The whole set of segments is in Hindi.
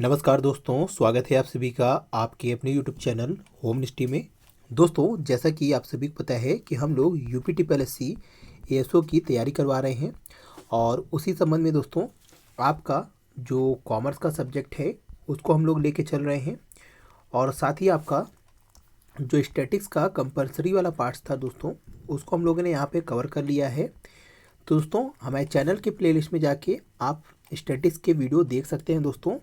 नमस्कार दोस्तों, स्वागत है आप सभी का आपके अपने यूट्यूब चैनल होमनिस्टी में। दोस्तों, जैसा कि आप सभी को पता है कि हम लोग यूपीटीपीएलएससी एएसओ की तैयारी करवा रहे हैं और उसी संबंध में दोस्तों आपका जो कॉमर्स का सब्जेक्ट है उसको हम लोग लेके चल रहे हैं और साथ ही आपका जो स्टैटिक्स का कंपलसरी वाला पार्ट्स था दोस्तों उसको हम लोगों ने यहाँ पे कवर कर लिया है। तो दोस्तों हमारे चैनल के प्लेलिस्ट में जाके आप स्टैटिक्स के वीडियो देख सकते हैं दोस्तों,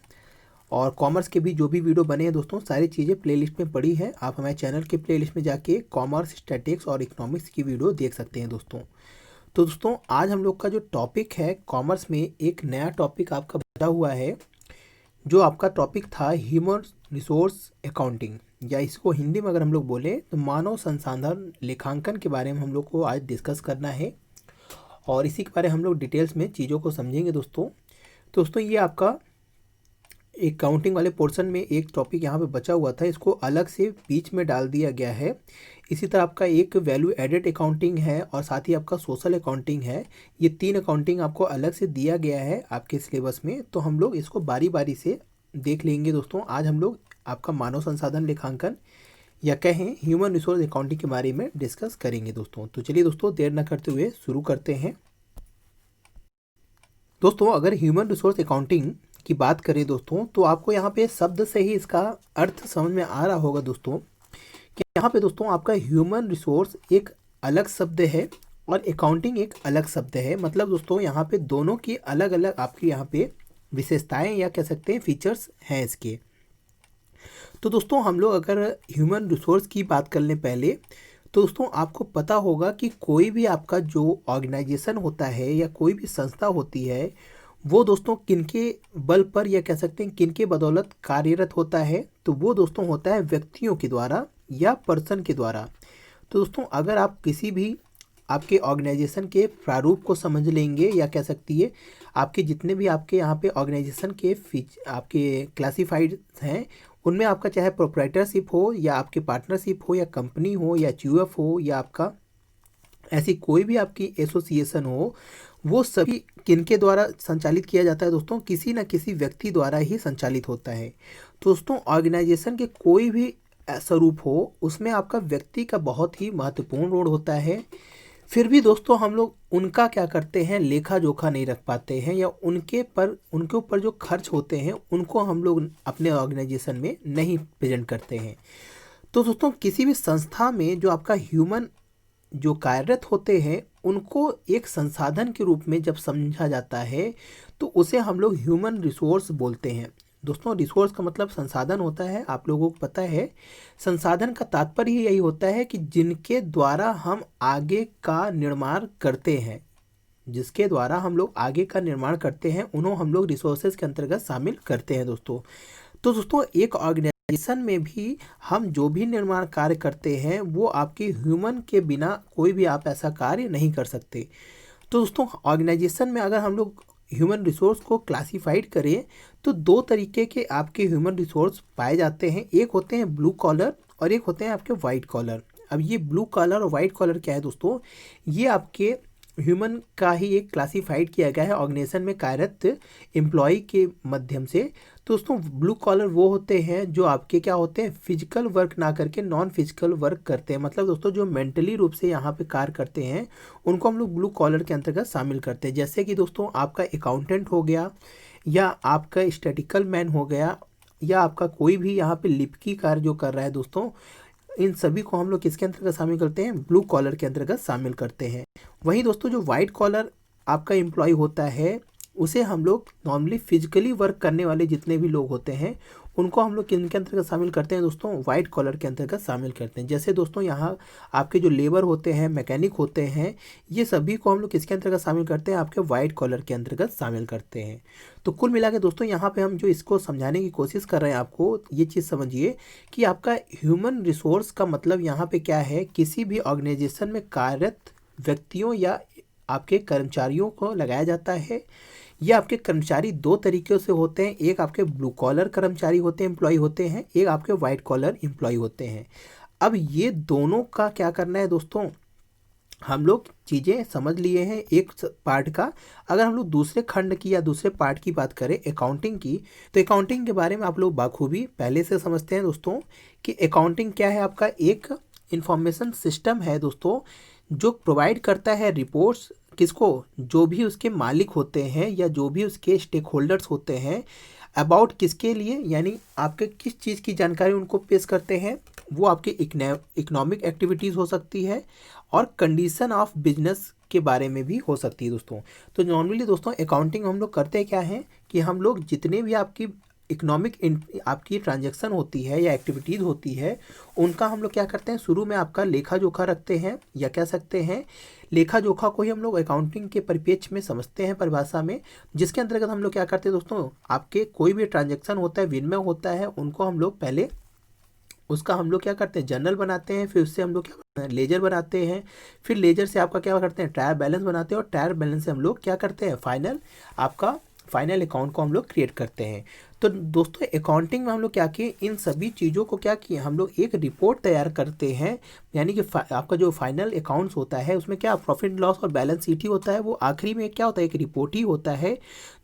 और कॉमर्स के भी जो भी वीडियो बने हैं दोस्तों सारी चीज़ें प्लेलिस्ट में पड़ी है। आप हमारे चैनल के प्लेलिस्ट में जाके कॉमर्स, स्टैटिक्स और इकोनॉमिक्स की वीडियो देख सकते हैं दोस्तों। तो दोस्तों आज हम लोग का जो टॉपिक है कॉमर्स में एक नया टॉपिक आपका बना हुआ है, जो आपका टॉपिक था ह्यूमन रिसोर्स अकाउंटिंग, या इसको हिंदी में अगर हम लोग बोले तो मानव संसाधन लेखांकन के बारे में हम लोग को आज डिस्कस करना है और इसी के बारे में हम लोग डिटेल्स में चीज़ों को समझेंगे दोस्तों। तो दोस्तों ये आपका एक काउंटिंग वाले पोर्शन में एक टॉपिक यहाँ पे बचा हुआ था, इसको अलग से बीच में डाल दिया गया है। इसी तरह आपका एक वैल्यू एडेड अकाउंटिंग है और साथ ही आपका सोशल अकाउंटिंग है। ये 3 अकाउंटिंग आपको अलग से दिया गया है आपके सिलेबस में, तो हम लोग इसको बारी बारी से देख लेंगे दोस्तों। आज हम लोग आपका मानव संसाधन लेखांकन या कहें ह्यूमन रिसोर्स अकाउंटिंग के बारे में डिस्कस करेंगे दोस्तों। तो चलिए दोस्तों देर न करते हुए शुरू करते हैं। दोस्तों अगर ह्यूमन रिसोर्स अकाउंटिंग की बात करें दोस्तों तो आपको यहाँ पे शब्द से ही इसका अर्थ समझ में आ रहा होगा दोस्तों कि यहाँ पे दोस्तों आपका ह्यूमन रिसोर्स एक अलग शब्द है और अकाउंटिंग एक अलग शब्द है। मतलब दोस्तों यहाँ पे दोनों की अलग अलग आपकी यहाँ पे विशेषताएं या कह सकते हैं फीचर्स हैं इसके। तो दोस्तों हम लोग अगर ह्यूमन रिसोर्स की बात करने पहले तो दोस्तों आपको पता होगा कि कोई भी आपका जो ऑर्गेनाइजेशन होता है या कोई भी संस्था होती है वो दोस्तों किनके बल पर या कह सकते हैं किनके बदौलत कार्यरत होता है, तो वो दोस्तों होता है व्यक्तियों के द्वारा या पर्सन के द्वारा। तो दोस्तों अगर आप किसी भी आपके ऑर्गेनाइजेशन के प्रारूप को समझ लेंगे या कह सकती है आपके जितने भी आपके यहाँ पे ऑर्गेनाइजेशन के आपके क्लासिफाइड हैं उनमें आपका चाहे प्रोप्राइटरशिप हो या आपके पार्टनरशिप हो या कंपनी हो या च्यूएफ हो या आपका ऐसी कोई भी आपकी एसोसिएशन हो, वो सभी किनके द्वारा संचालित किया जाता है दोस्तों, किसी न किसी व्यक्ति द्वारा ही संचालित होता है। तो दोस्तों ऑर्गेनाइजेशन के कोई भी स्वरूप हो उसमें आपका व्यक्ति का बहुत ही महत्वपूर्ण रोल होता है। फिर भी दोस्तों हम लोग उनका क्या करते हैं, लेखा जोखा नहीं रख पाते हैं या उनके ऊपर जो खर्च होते हैं उनको हम लोग अपने ऑर्गेनाइजेशन में नहीं प्रेजेंट करते हैं। तो दोस्तों किसी भी संस्था में जो आपका ह्यूमन जो कार्यरत होते हैं उनको एक संसाधन के रूप में जब समझा जाता है तो उसे हम लोग ह्यूमन रिसोर्स बोलते हैं। दोस्तों रिसोर्स का मतलब संसाधन होता है, आप लोगों को पता है। संसाधन का तात्पर्य ही यही होता है कि जिनके द्वारा हम आगे का निर्माण करते हैं, जिसके द्वारा हम लोग आगे का निर्माण करते हैं उन्हों हम लोग रिसोर्सेज के अंतर्गत शामिल करते हैं दोस्तों। तो दोस्तों एक ऑर्गेनाइजेशन में भी हम जो भी निर्माण कार्य करते हैं वो आपके ह्यूमन के बिना कोई भी आप ऐसा कार्य नहीं कर सकते। तो दोस्तों ऑर्गेनाइजेशन में अगर हम लोग ह्यूमन रिसोर्स को क्लासिफाइड करें तो 2 तरीके के आपके ह्यूमन रिसोर्स पाए जाते हैं। एक होते हैं ब्लू कॉलर और एक होते हैं आपके वाइट कॉलर। अब ये ब्लू कॉलर और वाइट कॉलर क्या है दोस्तों, ये आपके ह्यूमन का ही एक क्लासिफाइड किया गया है ऑर्गेनाइजेशन में कार्यरत एम्प्लॉय के माध्यम से। तो दोस्तों ब्लू कॉलर वो होते हैं जो आपके क्या होते हैं, फिजिकल वर्क ना करके नॉन फिजिकल वर्क करते हैं। मतलब दोस्तों जो मेंटली रूप से यहाँ पे कार्य करते हैं उनको हम लोग ब्लू कॉलर के अंतर्गत शामिल करते हैं। जैसे कि दोस्तों आपका अकाउंटेंट हो गया या आपका स्टैटिकल मैन हो गया या आपका कोई भी यहाँ पे लिपिकी कार्य जो कर रहा है दोस्तों, इन सभी को हम लोग किसके अंतर्गत शामिल करते हैं, ब्लू कॉलर के अंतर्गत शामिल करते हैं। वहीं दोस्तों जो वाइट कॉलर आपका एम्प्लॉय होता है उसे हम लोग नॉर्मली फिजिकली वर्क करने वाले जितने भी लोग होते हैं उनको हम लोग किन के अंतर्गत शामिल करते हैं दोस्तों, वाइट कॉलर के अंतर्गत शामिल करते हैं। जैसे दोस्तों यहाँ आपके जो लेबर होते हैं, मैकेनिक होते हैं, ये सभी को हम लोग किसके अंतर्गत शामिल करते हैं, आपके वाइट कॉलर के अंतर्गत शामिल करते हैं। तो कुल मिला के दोस्तों यहाँ पे हम जो इसको समझाने की कोशिश कर रहे हैं आपको ये चीज़ समझिए कि आपका ह्यूमन रिसोर्स का मतलब यहाँ पे क्या है, किसी भी ऑर्गेनाइजेशन में कार्यरत व्यक्तियों या आपके कर्मचारियों को लगाया जाता है। ये आपके कर्मचारी 2 तरीक़ों से होते हैं, एक आपके ब्लू कॉलर कर्मचारी होते हैं, एम्प्लॉय होते हैं, एक आपके वाइट कॉलर एम्प्लॉय होते हैं। अब ये दोनों का क्या करना है दोस्तों, हम लोग चीज़ें समझ लिए हैं एक पार्ट का। अगर हम लोग दूसरे खंड की या दूसरे पार्ट की बात करें अकाउंटिंग की, तो अकाउंटिंग के बारे में आप लोग बाखूबी पहले से समझते हैं दोस्तों कि अकाउंटिंग क्या है। आपका एक इंफॉर्मेशन सिस्टम है दोस्तों, जो प्रोवाइड करता है रिपोर्ट्स किसको, जो भी उसके मालिक होते हैं या जो भी उसके स्टेक होल्डर्स होते हैं, अबाउट किसके लिए, यानी आपके किस चीज़ की जानकारी उनको पेश करते हैं। वो आपके इकोनॉमिक एक्टिविटीज़ हो सकती है और कंडीशन ऑफ बिजनेस के बारे में भी हो सकती है दोस्तों। तो नॉर्मली दोस्तों अकाउंटिंग हम लोग करते क्या हैं कि हम लोग जितने भी आपकी इकोनॉमिक आपकी ट्रांजैक्शन होती है या एक्टिविटीज़ होती है, उनका हम लोग क्या करते हैं, शुरू में आपका लेखा जोखा रखते हैं, या कह सकते हैं लेखा जोखा को ही हम लोग अकाउंटिंग के परिप्रेक्ष्य में समझते हैं, परिभाषा में, जिसके अंतर्गत हम लोग क्या करते हैं दोस्तों, आपके कोई भी ट्रांजैक्शन होता है, विनिमय होता है, उनको हम लोग पहले उसका हम लोग क्या करते हैं, जर्नल बनाते हैं, फिर उससे हम लोग क्या बनाते हैं, लेजर बनाते हैं, फिर लेजर से आपका क्या करते हैं, ट्रायल बैलेंस बनाते हैं, और ट्रायल बैलेंस से हम लोग क्या करते हैं, आपका फाइनल अकाउंट को हम लोग क्रिएट करते हैं। तो दोस्तों अकाउंटिंग में हम लोग क्या किए, इन सभी चीज़ों को क्या किए, हम लोग एक रिपोर्ट तैयार करते हैं, यानी कि आपका जो फाइनल अकाउंट्स होता है उसमें क्या प्रॉफिट लॉस और बैलेंस शीट ही होता है, वो आखिरी में क्या होता है, एक रिपोर्ट ही होता है,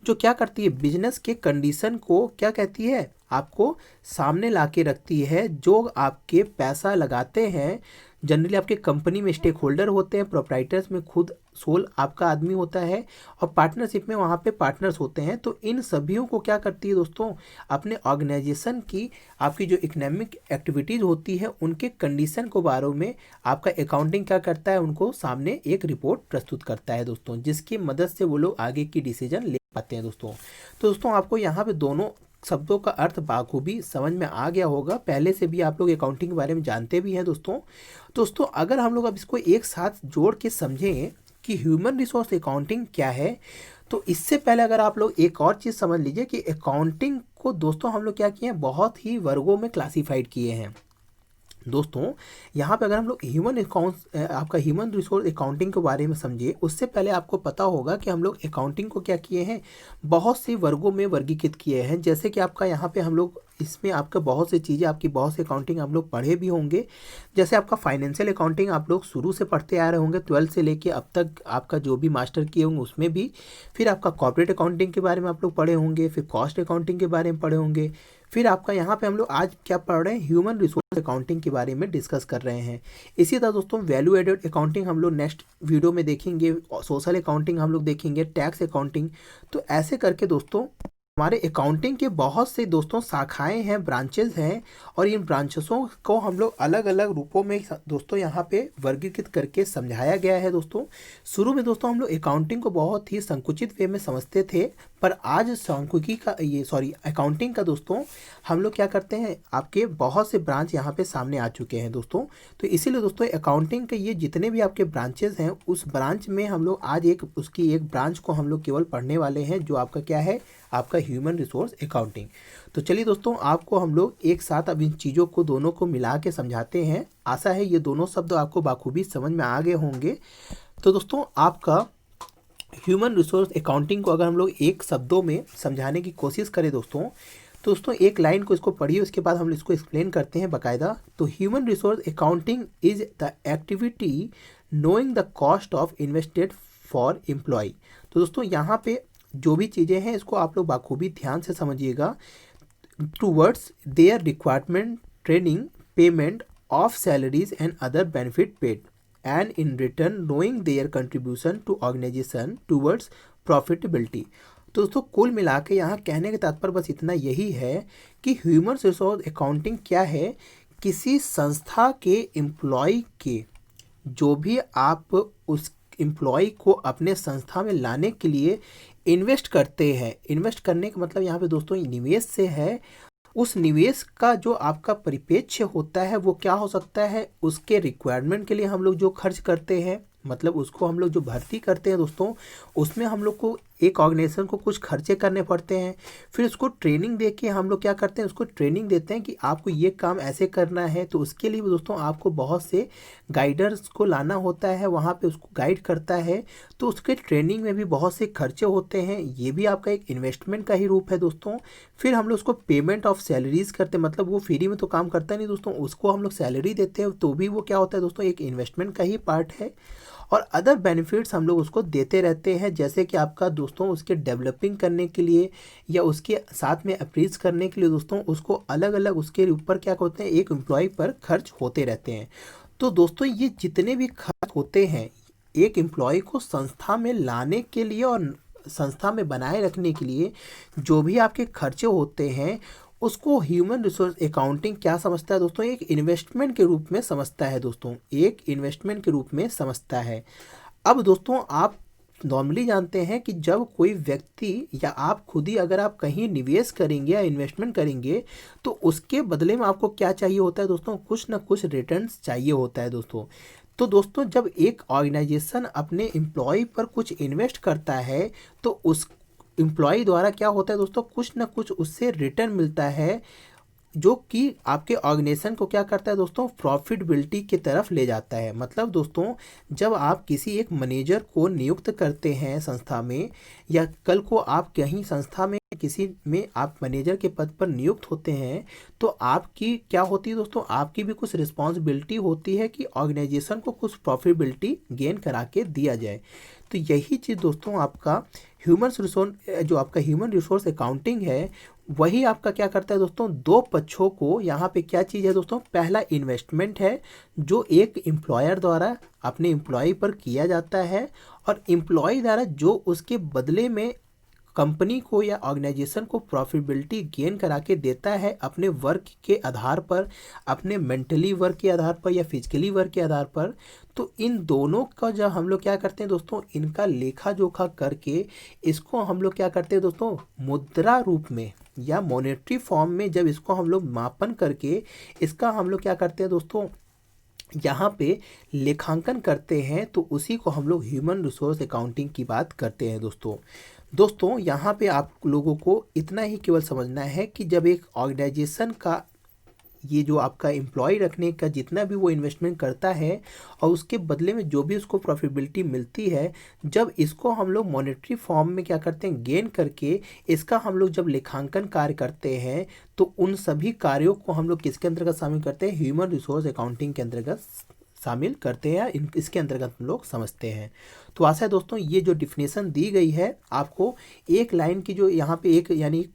जो क्या करती है, बिजनेस के कंडीशन को क्या कहती है, आपको सामने ला के रखती है। जो आपके पैसा लगाते हैं, जनरली आपके कंपनी में स्टेक होल्डर होते हैं, प्रोप्राइटर्स में खुद सोल आपका आदमी होता है, और पार्टनरशिप में वहाँ पे पार्टनर्स होते हैं। तो इन सभियों को क्या करती है दोस्तों, अपने ऑर्गेनाइजेशन की आपकी जो इकोनॉमिक एक्टिविटीज़ होती है उनके कंडीशन को बारे में आपका अकाउंटिंग क्या करता है, उनको सामने एक रिपोर्ट प्रस्तुत करता है दोस्तों, जिसकी मदद से वो लोग आगे की डिसीजन ले पाते हैं दोस्तों। तो दोस्तों आपको यहाँ पे दोनों शब्दों का अर्थ बाखूबी समझ में आ गया होगा, पहले से भी आप लोग अकाउंटिंग के बारे में जानते भी हैं दोस्तों अगर हम लोग अब इसको एक साथ जोड़ के समझें कि ह्यूमन रिसोर्स अकाउंटिंग क्या है, तो इससे पहले अगर आप लोग एक और चीज़ समझ लीजिए कि अकाउंटिंग को दोस्तों हम लोग क्या किए हैं, बहुत ही वर्गों में क्लासीफाइड किए हैं दोस्तों। यहाँ पे अगर हम लोग आपका ह्यूमन रिसोर्स अकाउंटिंग के बारे में समझिए, उससे पहले आपको पता होगा कि हम लोग अकाउंटिंग को क्या किए हैं, बहुत से वर्गों में वर्गीकृत किए हैं। जैसे कि आपका यहाँ पे हम लोग इसमें आपका बहुत सी चीज़ें, आपकी बहुत सी अकाउंटिंग हम लोग पढ़े भी होंगे। जैसे आपका फाइनेंशियल अकाउंटिंग आप लोग शुरू से पढ़ते आ रहे होंगे, 12 से लेके अब तक आपका जो भी मास्टर किए होंगे उसमें भी। फिर आपका कॉर्पोरेट अकाउंटिंग के बारे में आप लोग पढ़े होंगे, फिर कॉस्ट अकाउंटिंग के बारे में पढ़े होंगे, फिर आपका यहाँ पे हम लोग आज क्या पढ़ रहे हैं, ह्यूमन रिसोर्स अकाउंटिंग के बारे में डिस्कस कर रहे हैं। इसी तरह दोस्तों वैल्यू एडेड अकाउंटिंग हम लोग नेक्स्ट वीडियो में देखेंगे, सोशल अकाउंटिंग हम लोग देखेंगे, टैक्स अकाउंटिंग। तो ऐसे करके दोस्तों हमारे अकाउंटिंग के बहुत से दोस्तों शाखाएं हैं, ब्रांचेस हैं, और इन ब्रांचेसों को हम लोग अलग अलग रूपों में दोस्तों यहाँ पे वर्गीकृत करके समझाया गया है दोस्तों। शुरू में दोस्तों हम लोग अकाउंटिंग को बहुत ही संकुचित वे में समझते थे, पर आज अकाउंटिंग का दोस्तों हम लोग क्या करते हैं, आपके बहुत से ब्रांच यहाँ पे सामने आ चुके हैं दोस्तों। तो इसीलिए दोस्तों अकाउंटिंग के ये जितने भी आपके ब्रांचेस हैं, उस ब्रांच में हम लोग आज उसकी एक ब्रांच को हम लोग केवल पढ़ने वाले हैं, जो आपका क्या है, आपका ह्यूमन रिसोर्स अकाउंटिंग। तो चलिए दोस्तों आपको हम लोग एक साथ अब इन चीज़ों को दोनों को मिला के समझाते हैं। आशा है ये दोनों शब्द आपको बाखूबी समझ में आ गए होंगे। तो दोस्तों आपका ह्यूमन रिसोर्स अकाउंटिंग को अगर हम लोग एक शब्दों में समझाने की कोशिश करें दोस्तों एक लाइन को इसको पढ़िए, उसके बाद हम इसको एक्सप्लेन करते हैं बाकायदा। तो human resource accounting is the activity knowing the cost of invested for employ. तो दोस्तों यहाँ पे जो भी चीज़ें हैं इसको आप लोग बाखूबी ध्यान से समझिएगा। Towards their requirement, training, payment of salaries and other benefit paid, and in return knowing their contribution to organisation towards profitability. तो दोस्तों कुल मिला के यहाँ कहने का तात्पर्य बस इतना यही है कि ह्यूमन रिसोर्स अकाउंटिंग क्या है, किसी संस्था के एम्प्लॉय के जो भी आप उस एम्प्लॉय को अपने संस्था में लाने के लिए इन्वेस्ट करते हैं, इन्वेस्ट करने का मतलब यहाँ पे दोस्तों निवेश से है, उस निवेश का जो आपका परिप्रेक्ष्य होता है वो क्या हो सकता है, उसके रिक्वायरमेंट के लिए हम लोग जो खर्च करते हैं, मतलब उसको हम लोग जो भर्ती करते हैं दोस्तों, उसमें हम लोग को एक ऑर्गेनाइजेशन को कुछ खर्चे करने पड़ते हैं। फिर उसको ट्रेनिंग दे के हम लोग क्या करते हैं, उसको ट्रेनिंग देते हैं कि आपको ये काम ऐसे करना है। तो उसके लिए भी दोस्तों आपको बहुत से गाइडर्स को लाना होता है, वहाँ पे उसको गाइड करता है। तो उसके ट्रेनिंग में भी बहुत से खर्चे होते हैं, ये भी आपका एक इन्वेस्टमेंट का ही रूप है दोस्तों। फिर हम लोग उसको पेमेंट ऑफ सैलरीज करते हैं, मतलब वो फ्री में तो काम करता नहीं दोस्तों, उसको हम लोग सैलरी देते हैं, तो भी वो क्या होता है दोस्तों, एक इन्वेस्टमेंट का ही पार्ट है। और अदर बेनिफिट्स हम लोग उसको देते रहते हैं, जैसे कि आपका दोस्तों उसके डेवलपिंग करने के लिए या उसके साथ में अप्रीज करने के लिए दोस्तों उसको अलग अलग उसके ऊपर क्या होते हैं एक एम्प्लॉय पर खर्च होते रहते हैं। तो दोस्तों ये जितने भी खर्च होते हैं एक एम्प्लॉय को संस्था में लाने के लिए और संस्था में बनाए रखने के लिए जो भी आपके खर्चे होते हैं उसको ह्यूमन रिसोर्स अकाउंटिंग क्या समझता है दोस्तों, एक इन्वेस्टमेंट के रूप में समझता है दोस्तों, एक इन्वेस्टमेंट के रूप में समझता है। अब दोस्तों आप नॉर्मली जानते हैं कि जब कोई व्यक्ति या आप खुद ही अगर आप कहीं निवेश करेंगे या इन्वेस्टमेंट करेंगे तो उसके बदले में आपको क्या चाहिए होता है दोस्तों, कुछ ना कुछ रिटर्न्स चाहिए होता है दोस्तों। तो दोस्तों जब एक ऑर्गेनाइजेशन अपने एम्प्लॉय पर कुछ इन्वेस्ट करता है तो उस एम्प्लॉय द्वारा क्या होता है दोस्तों, कुछ ना कुछ उससे रिटर्न मिलता है जो कि आपके ऑर्गेनाइजेशन को क्या करता है दोस्तों, प्रॉफिटेबिलिटी की तरफ ले जाता है। मतलब दोस्तों जब आप किसी एक मैनेजर को नियुक्त करते हैं संस्था में या कल को आप कहीं संस्था में किसी में आप मैनेजर के पद पर नियुक्त होते हैं तो आपकी क्या होती है दोस्तों, आपकी भी कुछ रिस्पॉन्सिबिलिटी होती है कि ऑर्गेनाइजेशन को कुछ प्रॉफिटेबिलिटी गेन करा के दिया जाए। तो यही चीज़ दोस्तों आपका ह्यूमन रिसोर्स अकाउंटिंग है, वही आपका क्या करता है दोस्तों, दो पक्षों को यहाँ पे क्या चीज़ है दोस्तों, पहला इन्वेस्टमेंट है जो एक एम्प्लॉयर द्वारा अपने एम्प्लॉय पर किया जाता है और एम्प्लॉय द्वारा जो उसके बदले में कंपनी को या ऑर्गेनाइजेशन को प्रॉफिटेबिलिटी गेन करा के देता है अपने वर्क के आधार पर, अपने मेंटली वर्क के आधार पर या फिजिकली वर्क के आधार पर। तो इन दोनों का जब हम लोग क्या करते हैं दोस्तों, इनका लेखा जोखा करके इसको हम लोग क्या करते हैं दोस्तों, मुद्रा रूप में या मॉनेटरी फॉर्म में जब इसको हम लोग मापन करके इसका हम लोग क्या करते हैं दोस्तों, यहाँ पे लेखांकन करते हैं, तो उसी को हम लोग ह्यूमन रिसोर्स अकाउंटिंग की बात करते हैं दोस्तों यहाँ पे आप लोगों को इतना ही केवल समझना है कि जब एक ऑर्गेनाइजेशन का ये जो आपका एम्प्लॉय रखने का जितना भी वो इन्वेस्टमेंट करता है और उसके बदले में जो भी उसको प्रॉफिटेबिलिटी मिलती है, जब इसको हम लोग मॉनेटरी फॉर्म में क्या करते हैं गेन करके इसका हम लोग जब लेखांकन कार्य करते हैं तो उन सभी कार्यों को हम लोग किसके अंतर्गत शामिल करते हैं, ह्यूमन रिसोर्स अकाउंटिंग के अंतर्गत शामिल करते हैं या इसके अंतर्गत हम लोग समझते हैं। तो आशा है दोस्तों ये जो डिफिनेशन दी गई है आपको एक लाइन की जो यहाँ पे एक यानी एक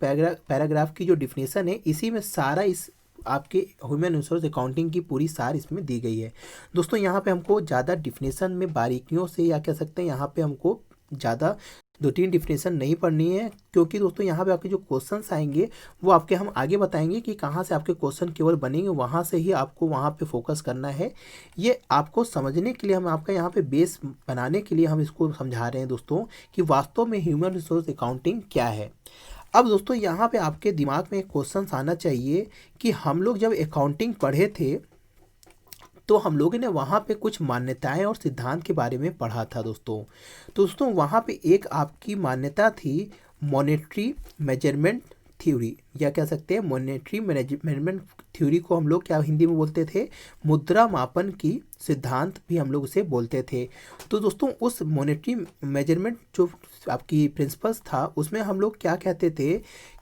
पैराग्राफ की जो डिफिनेशन है इसी में सारा इस आपके ह्यूमन रिसोर्स अकाउंटिंग की पूरी सार इसमें दी गई है दोस्तों। यहाँ पे हमको ज़्यादा डिफिनेशन में बारीकियों से या कह सकते हैं यहाँ पे हमको ज़्यादा 2-3 डिफिनेशन नहीं पढ़नी है, क्योंकि दोस्तों यहाँ पे आपके जो क्वेश्चंस आएंगे वो आपके हम आगे बताएंगे कि कहाँ से आपके क्वेश्चन केवल बनेंगे, वहाँ से ही आपको वहाँ पे फोकस करना है। ये आपको समझने के लिए हम आपका यहाँ पे बेस बनाने के लिए हम इसको समझा रहे हैं दोस्तों कि वास्तव में ह्यूमन रिसोर्स अकाउंटिंग क्या है। अब दोस्तों यहाँ पे आपके दिमाग में एक क्वेश्चन आना चाहिए कि हम लोग जब अकाउंटिंग पढ़े थे तो हम लोगों ने वहाँ पे कुछ मान्यताएं और सिद्धांत के बारे में पढ़ा था दोस्तों। तो दोस्तों वहाँ पे एक आपकी मान्यता थी मॉनेटरी मेजरमेंट थ्योरी, या कह सकते हैं मॉनेटरी मेजरमेंट थ्योरी को हम लोग क्या हिंदी में बोलते थे, मुद्रा मापन की सिद्धांत भी हम लोग उसे बोलते थे। तो दोस्तों उस मॉनेटरी मेजरमेंट जो आपकी प्रिंसिपल्स था उसमें हम लोग क्या कहते थे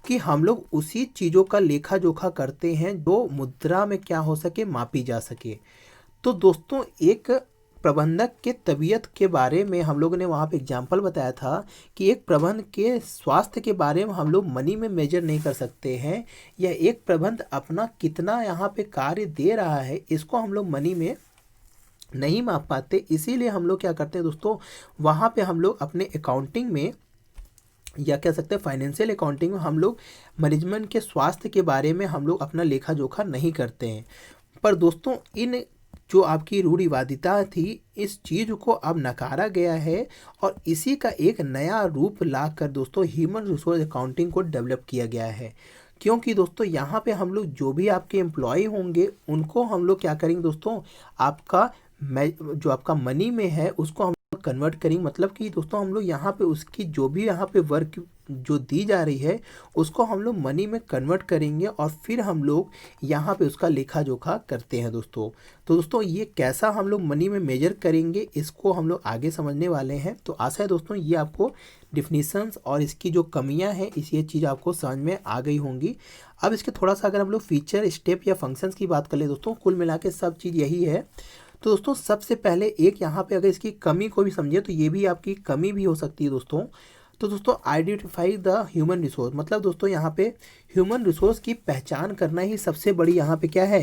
कि हम लोग उसी चीज़ों का लेखा जोखा करते हैं जो मुद्रा में क्या हो सके, मापी जा सके। तो दोस्तों एक प्रबंधक के तबीयत के बारे में हम लोगों ने वहाँ पे एग्जाम्पल बताया था कि एक प्रबंध के स्वास्थ्य के बारे में हम लोग मनी में मेजर नहीं कर सकते हैं, या एक प्रबंध अपना कितना यहाँ पे कार्य दे रहा है इसको हम लोग मनी में नहीं माप पाते। इसीलिए हम लोग क्या करते हैं दोस्तों, वहाँ पे हम लोग अपने अकाउंटिंग में या कह सकते हैं फाइनेंशियल अकाउंटिंग में हम लोग मैनेजमेंट के स्वास्थ्य के बारे में हम लोग अपना लेखा जोखा नहीं करते हैं। पर दोस्तों इन जो आपकी रूढ़िवादिता थी इस चीज़ को अब नकारा गया है और इसी का एक नया रूप लाकर दोस्तों ह्यूमन रिसोर्स अकाउंटिंग को डेवलप किया गया है। क्योंकि दोस्तों यहाँ पे हम लोग जो भी आपके एम्प्लॉय होंगे उनको हम लोग क्या करेंगे दोस्तों, आपका जो आपका मनी में है उसको हम कन्वर्ट करेंगे। मतलब कि दोस्तों हम लोग यहाँ पे उसकी जो भी यहाँ पे वर्क जो दी जा रही है उसको हम लोग मनी में कन्वर्ट करेंगे और फिर हम लोग यहाँ पे उसका लेखा जोखा करते हैं दोस्तों। तो दोस्तों ये कैसा हम लोग मनी में मेजर करेंगे इसको हम लोग आगे समझने वाले हैं। तो आशा है दोस्तों ये आपको डिफिनीशंस और इसकी जो कमियां हैं ये चीज़ आपको समझ में आ गई होंगी। अब इसके थोड़ा सा अगर हम लोग फीचर, स्टेप या फंक्शंस की बात कर ले दोस्तों, कुल मिला के सब चीज़ यही है। तो दोस्तों सबसे पहले एक यहाँ पे अगर इसकी कमी को भी समझे तो ये भी आपकी कमी भी हो सकती है दोस्तों। तो दोस्तों आइडेंटिफाई द ह्यूमन रिसोर्स, मतलब दोस्तों यहाँ पे ह्यूमन रिसोर्स की पहचान करना ही सबसे बड़ी यहाँ पे क्या है,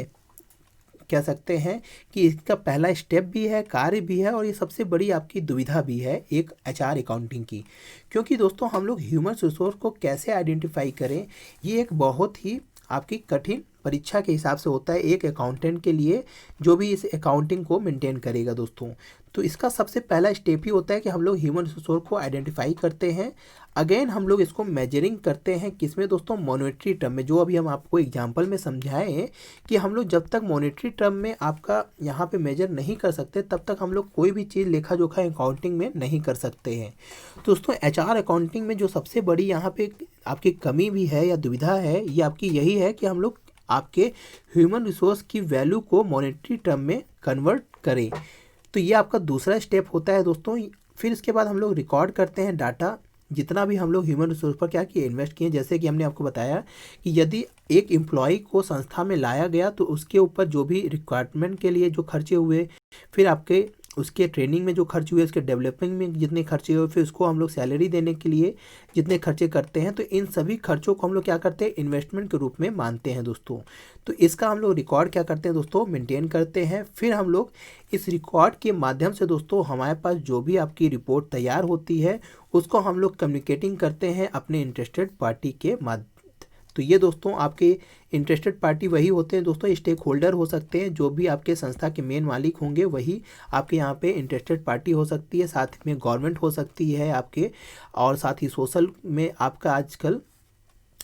कह सकते हैं कि इसका पहला स्टेप भी है, कार्य भी है, और ये सबसे बड़ी आपकी दुविधा भी है एक एचआर अकाउंटिंग की। क्योंकि दोस्तों हम लोग ह्यूमन रिसोर्स को कैसे आइडेंटिफाई करें, ये एक बहुत ही आपकी कठिन परीक्षा के हिसाब से होता है एक अकाउंटेंट के लिए, जो भी इस अकाउंटिंग को मेंटेन करेगा दोस्तों। तो इसका सबसे पहला स्टेप ही होता है कि हम लोग ह्यूमन रिसोर्स को आइडेंटिफाई करते हैं। अगेन हम लोग इसको मेजरिंग करते हैं किसमें दोस्तों, मॉनेटरी टर्म में, जो अभी हम आपको एग्जांपल में समझाए हैं कि हम लोग जब तक मॉनेटरी टर्म में आपका यहाँ पे मेजर नहीं कर सकते तब तक हम लोग कोई भी चीज़ लेखा जोखा अकाउंटिंग में नहीं कर सकते हैं। तो दोस्तों एचआर अकाउंटिंग में जो सबसे बड़ी यहाँ पे आपकी कमी भी है या दुविधा है, ये आपकी यही है कि हम लोग आपके ह्यूमन रिसोर्स की वैल्यू को मॉनेटरी टर्म में कन्वर्ट करें। तो ये आपका दूसरा स्टेप होता है दोस्तों। फिर इसके बाद हम लोग रिकॉर्ड करते हैं डाटा, जितना भी हम लोग ह्यूमन रिसोर्स पर क्या किए, इन्वेस्ट किए। जैसे कि हमने आपको बताया कि यदि एक एम्प्लॉय को संस्था में लाया गया तो उसके ऊपर जो भी रिक्वायरमेंट के लिए जो खर्चे हुए, फिर आपके उसके ट्रेनिंग में जो खर्च हुए, उसके डेवलपिंग में जितने खर्चे हुए, फिर उसको हम लोग सैलरी देने के लिए जितने खर्चे करते हैं, तो इन सभी खर्चों को हम लोग क्या करते हैं, इन्वेस्टमेंट के रूप में मानते हैं दोस्तों। तो इसका हम लोग रिकॉर्ड क्या करते हैं दोस्तों, मेंटेन करते हैं। फिर हम लोग इस रिकॉर्ड के माध्यम से दोस्तों हमारे पास जो भी आपकी रिपोर्ट तैयार होती है उसको हम लोग कम्युनिकेटिंग करते हैं अपने इंटरेस्टेड पार्टी के माध्यम। तो ये दोस्तों आपके इंटरेस्टेड पार्टी वही होते हैं दोस्तों, स्टेक होल्डर हो सकते हैं, जो भी आपके संस्था के मेन मालिक होंगे वही आपके यहाँ पे इंटरेस्टेड पार्टी हो सकती है। साथ में गवर्नमेंट हो सकती है आपके, और साथ ही सोशल में आपका आजकल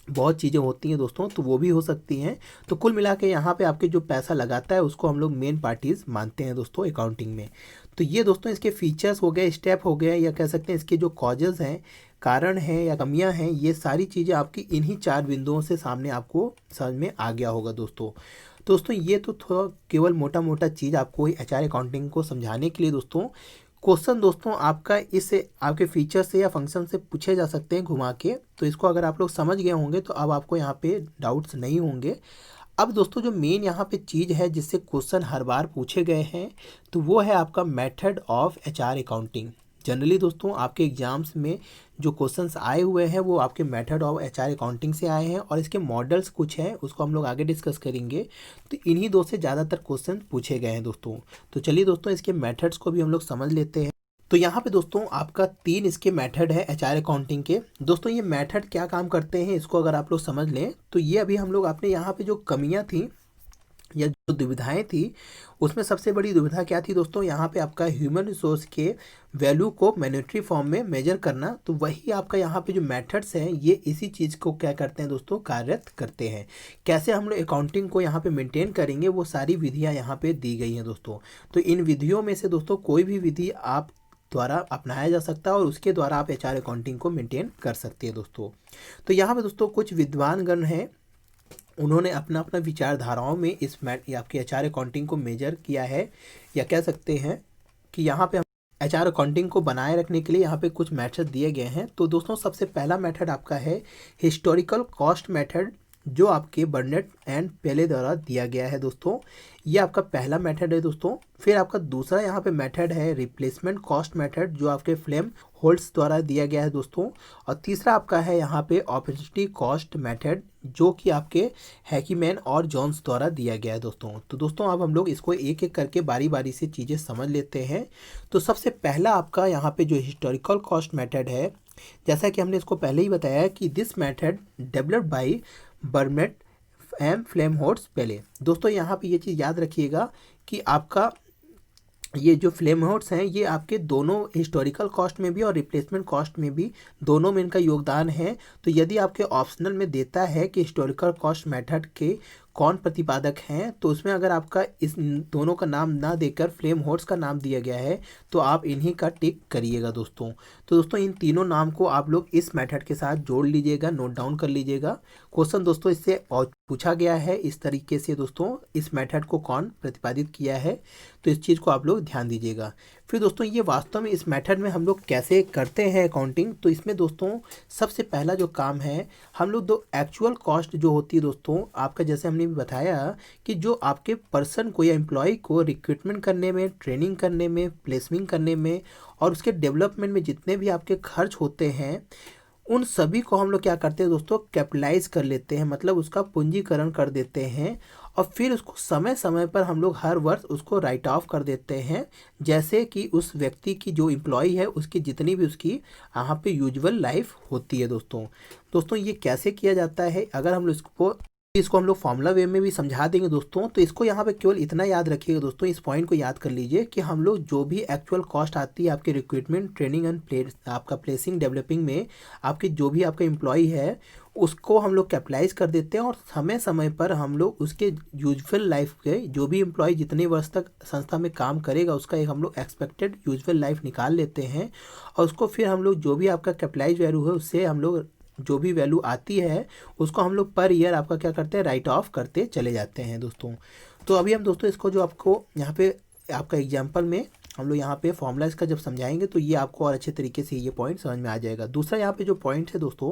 बहुत चीज़ें होती हैं दोस्तों, तो वो भी हो सकती हैं। तो कुल मिला के यहाँ पे आपके जो पैसा लगाता है उसको हम लोग मेन पार्टीज मानते हैं दोस्तों अकाउंटिंग में। तो ये दोस्तों इसके फीचर्स हो गए, स्टेप हो गए, या कह सकते हैं इसके जो कॉजेज़ हैं, कारण हैं या कमियां हैं, ये सारी चीज़ें आपकी इन्हीं 4 बिंदुओं से सामने आपको समझ में आ गया होगा दोस्तों ये तो थोड़ा केवल मोटा मोटा चीज़ आपको एचआर अकाउंटिंग को समझाने के लिए दोस्तों। क्वेश्चन दोस्तों आपका इस आपके फीचर से या फंक्शन से पूछे जा सकते हैं घुमा के, तो इसको अगर आप लोग समझ गए होंगे तो अब आपको यहाँ पे डाउट्स नहीं होंगे। अब दोस्तों जो मेन यहाँ पे चीज़ है जिससे क्वेश्चन हर बार पूछे गए हैं, तो वो है आपका method of HR accounting. Generally दोस्तों आपके एग्जाम्स में जो क्वेश्चंस आए हुए हैं वो आपके मेथड ऑफ एचआर अकाउंटिंग से आए हैं, और इसके मॉडल्स कुछ हैं उसको हम लोग आगे डिस्कस करेंगे। तो इन्हीं दो से ज़्यादातर क्वेश्चन पूछे गए हैं दोस्तों। तो चलिए दोस्तों इसके मेथड्स को भी हम लोग समझ लेते हैं। तो यहाँ पे दोस्तों आपका 3 इसके मेथड है एचआर अकाउंटिंग के। दोस्तों ये मेथड क्या काम करते हैं इसको अगर आप लोग समझ लें तो ये अभी हम लोग आपने यहाँ पे जो कमियाँ थी या जो दुविधाएं थी उसमें सबसे बड़ी दुविधा क्या थी दोस्तों, यहाँ पे आपका ह्यूमन रिसोर्स के वैल्यू को मॉनेटरी फॉर्म में मेजर करना। तो वही आपका यहाँ पे जो मेथड्स हैं ये इसी चीज़ को क्या करते हैं दोस्तों, कार्यरत करते हैं। कैसे हम लोग अकाउंटिंग को यहाँ पे मेंटेन करेंगे वो सारी विधियाँ यहाँ पे दी गई हैं दोस्तों। तो इन विधियों में से दोस्तों कोई भी विधि आप द्वारा अपनाया जा सकता है और उसके द्वारा आप एचआर अकाउंटिंग को मेंटेन कर सकते हैं दोस्तों। तो यहाँ पे दोस्तों कुछ विद्वानगण हैं, उन्होंने अपना अपना विचारधाराओं में इस आपके एचआर अकाउंटिंग को मेजर किया है, या कह सकते हैं कि यहाँ पे हम एचआर अकाउंटिंग को बनाए रखने के लिए यहाँ पे कुछ मेथड दिए गए हैं। तो दोस्तों सबसे पहला मेथड आपका है हिस्टोरिकल कॉस्ट मेथड, जो आपके बर्नेट एंड पेले द्वारा दिया गया है दोस्तों। ये आपका पहला मेथड है दोस्तों। फिर आपका दूसरा यहाँ पे मेथड है रिप्लेसमेंट कॉस्ट मेथड, जो आपके फ्लेम होल्ड्स द्वारा दिया गया है दोस्तों। और तीसरा आपका है यहाँ पे अपॉर्चुनिटी कॉस्ट मेथड, जो कि आपके हैकीमैन और जॉन्स द्वारा दिया गया है दोस्तों। तो दोस्तों अब हम लोग इसको एक एक करके बारी बारी से चीज़ें समझ लेते हैं। तो सबसे पहला आपका यहाँ पे जो हिस्टोरिकल कॉस्ट मेथड है, जैसा कि हमने इसको पहले ही बताया कि this method developed by Burnett and Flamholtz Pyle. दोस्तों यहाँ पे ये चीज़ याद रखिएगा कि आपका ये जो फ्लेम होल्ड्स हैं ये आपके दोनों हिस्टोरिकल कॉस्ट में भी और रिप्लेसमेंट कॉस्ट में भी, दोनों में इनका योगदान है। तो यदि आपके ऑप्शनल में देता है कि हिस्टोरिकल कॉस्ट मेथड के कौन प्रतिपादक हैं, तो उसमें अगर आपका इस दोनों का नाम ना देकर फ्लेम होल्ड्स का नाम दिया गया है तो आप इन्हीं का टिक करिएगा दोस्तों। तो दोस्तों इन तीनों नाम को आप लोग इस मेथड के साथ जोड़ लीजिएगा, नोट डाउन कर लीजिएगा। क्वेश्चन दोस्तों इससे और पूछा गया है इस तरीके से दोस्तों, इस मेथड को कौन प्रतिपादित किया है, तो इस चीज़ को आप लोग ध्यान दीजिएगा। फिर दोस्तों ये वास्तव में इस मेथड में हम लोग कैसे करते हैं अकाउंटिंग, तो इसमें दोस्तों सबसे पहला जो काम है, हम लोग दो एक्चुअल कॉस्ट जो होती है दोस्तों आपका, जैसे हमने भी बताया कि जो आपके पर्सन को या एम्प्लॉय को रिक्रूटमेंट करने में, ट्रेनिंग करने में, प्लेसमेंट करने में और उसके डेवलपमेंट में जितने भी आपके खर्च होते हैं, उन सभी को हम लोग क्या करते हैं दोस्तों, कैपिटलाइज कर लेते हैं, मतलब उसका पूंजीकरण कर देते हैं और फिर उसको समय समय पर हम लोग हर वर्ष उसको राइट ऑफ कर देते हैं, जैसे कि उस व्यक्ति की जो एम्प्लॉय है उसकी जितनी भी उसकी यहाँ पे यूजुअल लाइफ होती है। दोस्तों ये कैसे किया जाता है, अगर हम लोग इसको हम लोग फॉर्मूला वे में भी समझा देंगे दोस्तों, तो इसको यहाँ पे केवल इतना याद रखिएगा दोस्तों, इस पॉइंट को याद कर लीजिए कि हम लोग जो भी एक्चुअल कॉस्ट आती है आपके रिक्रूटमेंट, ट्रेनिंग एंड आपका प्लेसिंग, डेवलपिंग में आपकी जो भी आपका एम्प्लॉय है उसको हम लोग कैपिटलाइज कर देते हैं और समय समय पर हम लोग उसके यूजुअल लाइफ के, जो भी एम्प्लॉय जितने वर्ष तक संस्था में काम करेगा उसका एक हम लोग एक्सपेक्टेड यूजुअल लाइफ निकाल लेते हैं और उसको फिर हम लोग जो भी आपका कैपिटलाइज वैल्यू है उससे हम लोग जो भी वैल्यू आती है उसको हम लोग पर ईयर आपका क्या करते हैं, राइट ऑफ करते चले जाते हैं दोस्तों। तो अभी हम दोस्तों इसको जो आपको यहाँ पे आपका एग्जाम्पल में हम लोग यहाँ पे फॉर्मूला इसका जब समझाएंगे तो ये आपको और अच्छे तरीके से ये पॉइंट समझ में आ जाएगा। दूसरा यहाँ पे जो पॉइंट है दोस्तों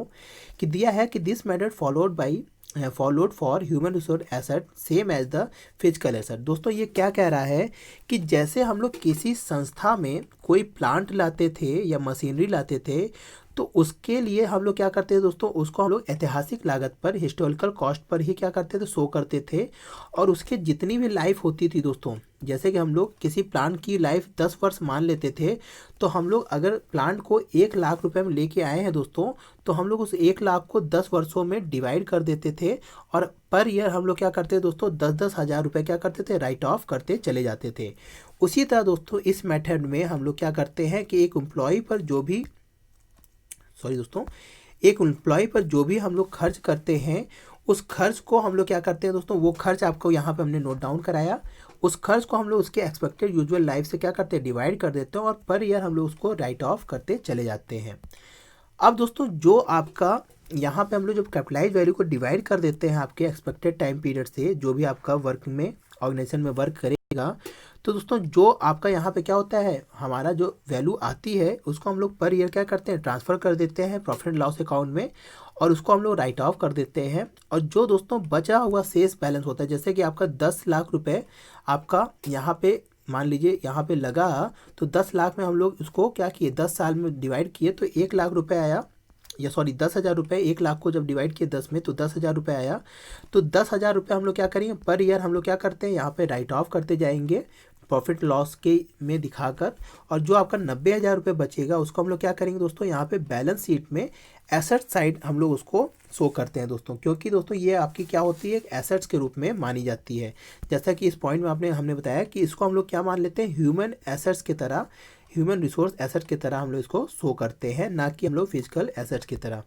कि दिया है कि this method followed for human resource asset same as the physical asset. दोस्तों ये क्या कह रहा है कि जैसे हम लोग किसी संस्था में कोई प्लांट लाते थे या मशीनरी लाते थे तो उसके लिए हम लोग क्या करते थे दोस्तों, उसको हम लोग ऐतिहासिक लागत पर, हिस्टोरिकल कॉस्ट पर ही क्या करते थे, शो करते थे और उसके जितनी भी लाइफ होती थी दोस्तों, जैसे कि हम लोग किसी प्लांट की लाइफ 10 वर्ष मान लेते थे, तो हम लोग अगर प्लांट को 1 लाख रुपए में लेके आए हैं दोस्तों, तो हम लोग उस 1 लाख को 10 वर्षों में डिवाइड कर देते थे और पर ईयर हम लोग क्या करते थे दोस्तों, 10-10 हज़ार रुपये क्या करते थे, राइट ऑफ करते चले जाते थे। उसी तरह दोस्तों इस मेथड में हम लोग क्या करते हैं कि एक एम्प्लॉय पर जो भी हम लोग खर्च करते हैं उस खर्च को हम लोग क्या करते हैं दोस्तों, वो खर्च आपको यहाँ पे हमने नोट डाउन कराया, उस खर्च को हम लोग उसके एक्सपेक्टेड यूजुअल लाइफ से क्या करते हैं, डिवाइड कर देते हैं और पर ईयर हम लोग उसको राइट ऑफ करते चले जाते हैं। अब दोस्तों जो आपका यहाँ पे हम लोग जब कैपिटलाइज वैल्यू को डिवाइड कर देते हैं आपके एक्सपेक्टेड टाइम पीरियड से, जो भी आपका वर्क में ऑर्गेनाइजेशन में वर्क करेगा, तो दोस्तों जो आपका यहाँ पे क्या होता है, हमारा जो वैल्यू आती है उसको हम लोग पर ईयर क्या करते हैं, ट्रांसफ़र कर देते हैं प्रॉफिट एंड लॉस अकाउंट में और उसको हम लोग राइट ऑफ कर देते हैं। और जो दोस्तों बचा हुआ शेष बैलेंस होता है, जैसे कि आपका 10 लाख रुपए आपका यहाँ पे मान लीजिए यहाँ पे लगा, तो 10 लाख में हम लोग उसको क्या किए, 10 साल में डिवाइड किए तो 1 लाख रुपए आया, या सॉरी 10,000 रुपये, 1 लाख को जब डिवाइड किए 10 में तो 10,000 रुपये आया। तो 10,000 रुपये हम लोग क्या करेंगे, पर ईयर हम लोग क्या करते हैं, यहाँ पे राइट ऑफ करते जाएंगे प्रॉफिट लॉस के में दिखाकर, और जो आपका 90,000 रुपये बचेगा उसको हम लोग क्या करेंगे दोस्तों, यहाँ पे बैलेंस शीट में एसेट साइड हम लोग उसको शो करते हैं दोस्तों, क्योंकि दोस्तों ये आपकी क्या होती है, एसेट्स के रूप में मानी जाती है। जैसा कि इस पॉइंट में हमने बताया कि इसको हम लोग क्या मान लेते हैं, ह्यूमन एसेट्स की तरह, ह्यूमन रिसोर्स एसेट की तरह हम लोग इसको शो करते हैं, ना कि हम लोग फिजिकल एसेट्स की तरह।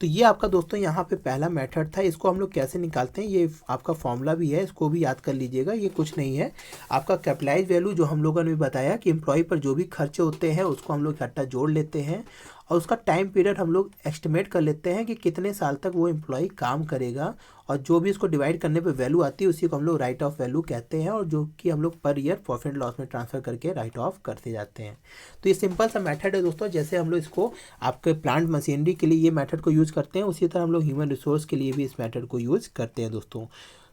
तो ये आपका दोस्तों यहाँ पे पहला मेथड था। इसको हम लोग कैसे निकालते हैं, ये आपका फॉर्मूला भी है, इसको भी याद कर लीजिएगा। ये कुछ नहीं है, आपका कैपिटलाइज वैल्यू जो हम लोगों ने भी बताया कि एम्प्लॉय पर जो भी खर्चे होते हैं उसको हम लोग इकट्ठा जोड़ लेते हैं और उसका टाइम पीरियड हम लोग एस्टिमेट कर लेते हैं कि कितने साल तक वो एम्प्लॉय काम करेगा, और जो भी इसको डिवाइड करने पे वैल्यू आती है उसी को हम लोग राइट ऑफ वैल्यू कहते हैं, और जो कि हम लोग पर ईयर प्रॉफिट लॉस में ट्रांसफ़र करके राइट ऑफ करते जाते हैं। तो ये सिंपल सा मेथड है दोस्तों, जैसे हम लोग इसको आपके प्लांट मशीनरी के लिए ये मेथड को यूज़ करते हैं, उसी तरह हम लोग ह्यूमन रिसोर्स के लिए भी इस मेथड को यूज़ करते हैं दोस्तों।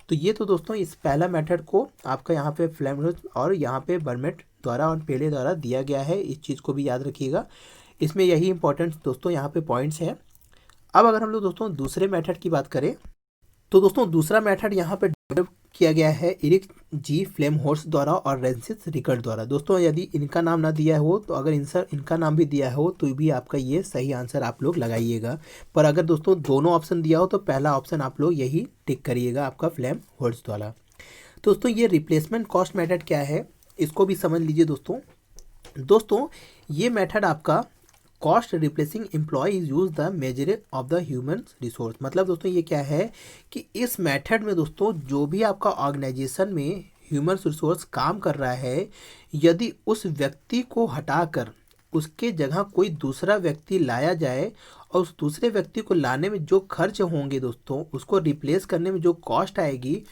तो ये तो दोस्तों इस पहला मेथड को आपका यहाँ पे फ्लेम और यहाँ पे बर्मेट द्वारा और पेले द्वारा दिया गया है, इस चीज़ को भी याद रखिएगा। इसमें यही इंपॉर्टेंट दोस्तों यहाँ पे पॉइंट्स हैं। अब अगर हम लोग दोस्तों दूसरे मेथड की बात करें, तो दोस्तों दूसरा मेथड यहाँ पे डेवलप किया गया है इरिक जी फ्लेमहोर्स्ट द्वारा और रेंसिस रिकर्ड द्वारा। दोस्तों यदि इनका नाम ना दिया हो तो अगर इनका नाम भी दिया हो तो भी आपका ये सही आंसर आप लोग लगाइएगा, पर अगर दोस्तों दोनों ऑप्शन दिया हो तो पहला ऑप्शन आप लोग यही टिक करिएगा, आपका फ्लेमहोर्स्ट द्वारा। दोस्तों ये रिप्लेसमेंट कॉस्ट मेथड क्या है, इसको भी समझ लीजिए दोस्तों ये मेथड आपका cost replacing employ is use the measure of the human resource. मतलब दोस्तों ये क्या है कि इस मेथड में दोस्तों जो भी आपका ऑर्गेनाइजेशन में ह्यूमन रिसोर्स काम कर रहा है, यदि उस व्यक्ति को हटाकर उसके जगह कोई दूसरा व्यक्ति लाया जाए और उस दूसरे व्यक्ति को लाने में जो खर्च होंगे दोस्तों, उसको रिप्लेस करने में जो कॉस्ट आएगी,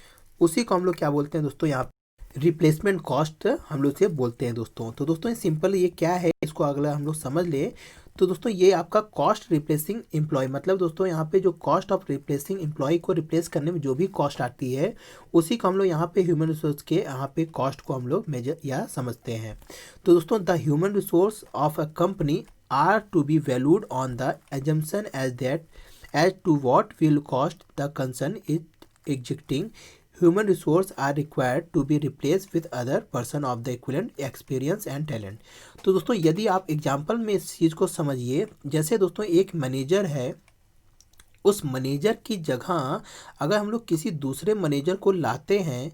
उसी को हम लोग क्या बोलते हैं दोस्तों, यहाँ रिप्लेसमेंट कॉस्ट हम लोग इसे बोलते हैं दोस्तों। तो दोस्तों ये सिंपल ये क्या है, इसको अगला हम लोग समझ ले। तो दोस्तों ये आपका कॉस्ट रिप्लेसिंग एम्प्लॉय, मतलब दोस्तों यहाँ पे जो कॉस्ट ऑफ रिप्लेसिंग एम्प्लॉय को रिप्लेस करने में जो भी कॉस्ट आती है उसी को हम लोग यहाँ पे ह्यूमन रिसोर्स के यहाँ पे कॉस्ट को हम लोग मेजर या समझते हैं। तो दोस्तों the human resource of a company are to be valued on the assumption as to what will cost the concern is existing human resource are required to be replaced with other person of the equivalent experience and talent। तो दोस्तों यदि आप एग्जाम्पल में इस चीज़ को समझिए, जैसे दोस्तों एक मैनेजर है, उस मैनेजर की जगह अगर हम लोग किसी दूसरे मैनेजर को लाते हैं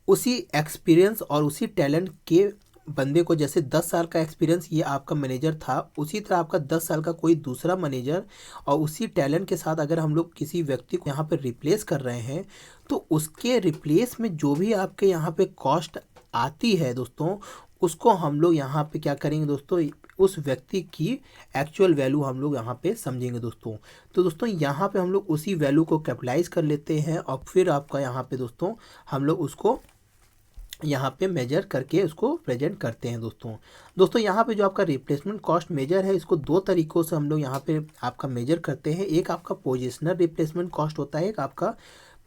उसी एक्सपीरियंस और उसी टैलेंट के बंदे को, जैसे 10 साल का एक्सपीरियंस ये आपका मैनेजर था, उसी तरह आपका 10 साल का कोई दूसरा मैनेजर और उसी टैलेंट के साथ अगर हम लोग किसी व्यक्ति को यहाँ पे रिप्लेस कर रहे हैं तो उसके रिप्लेस में जो भी आपके यहाँ पे कॉस्ट आती है दोस्तों, उसको हम लोग यहाँ पे क्या करेंगे दोस्तों, उस व्यक्ति की एक्चुअल वैल्यू हम लोग यहाँ पे समझेंगे दोस्तों। तो दोस्तों यहाँ पे हम लोग उसी वैल्यू को कैपिटलाइज कर लेते हैं और फिर आपका यहाँ पे दोस्तों हम लोग उसको यहाँ पे मेजर करके उसको प्रेजेंट करते हैं दोस्तों यहाँ पे जो आपका रिप्लेसमेंट कॉस्ट मेजर है, इसको दो तरीकों से हम लोग यहाँ पे आपका मेजर करते हैं। एक आपका पोजिशनल रिप्लेसमेंट कॉस्ट होता है, एक आपका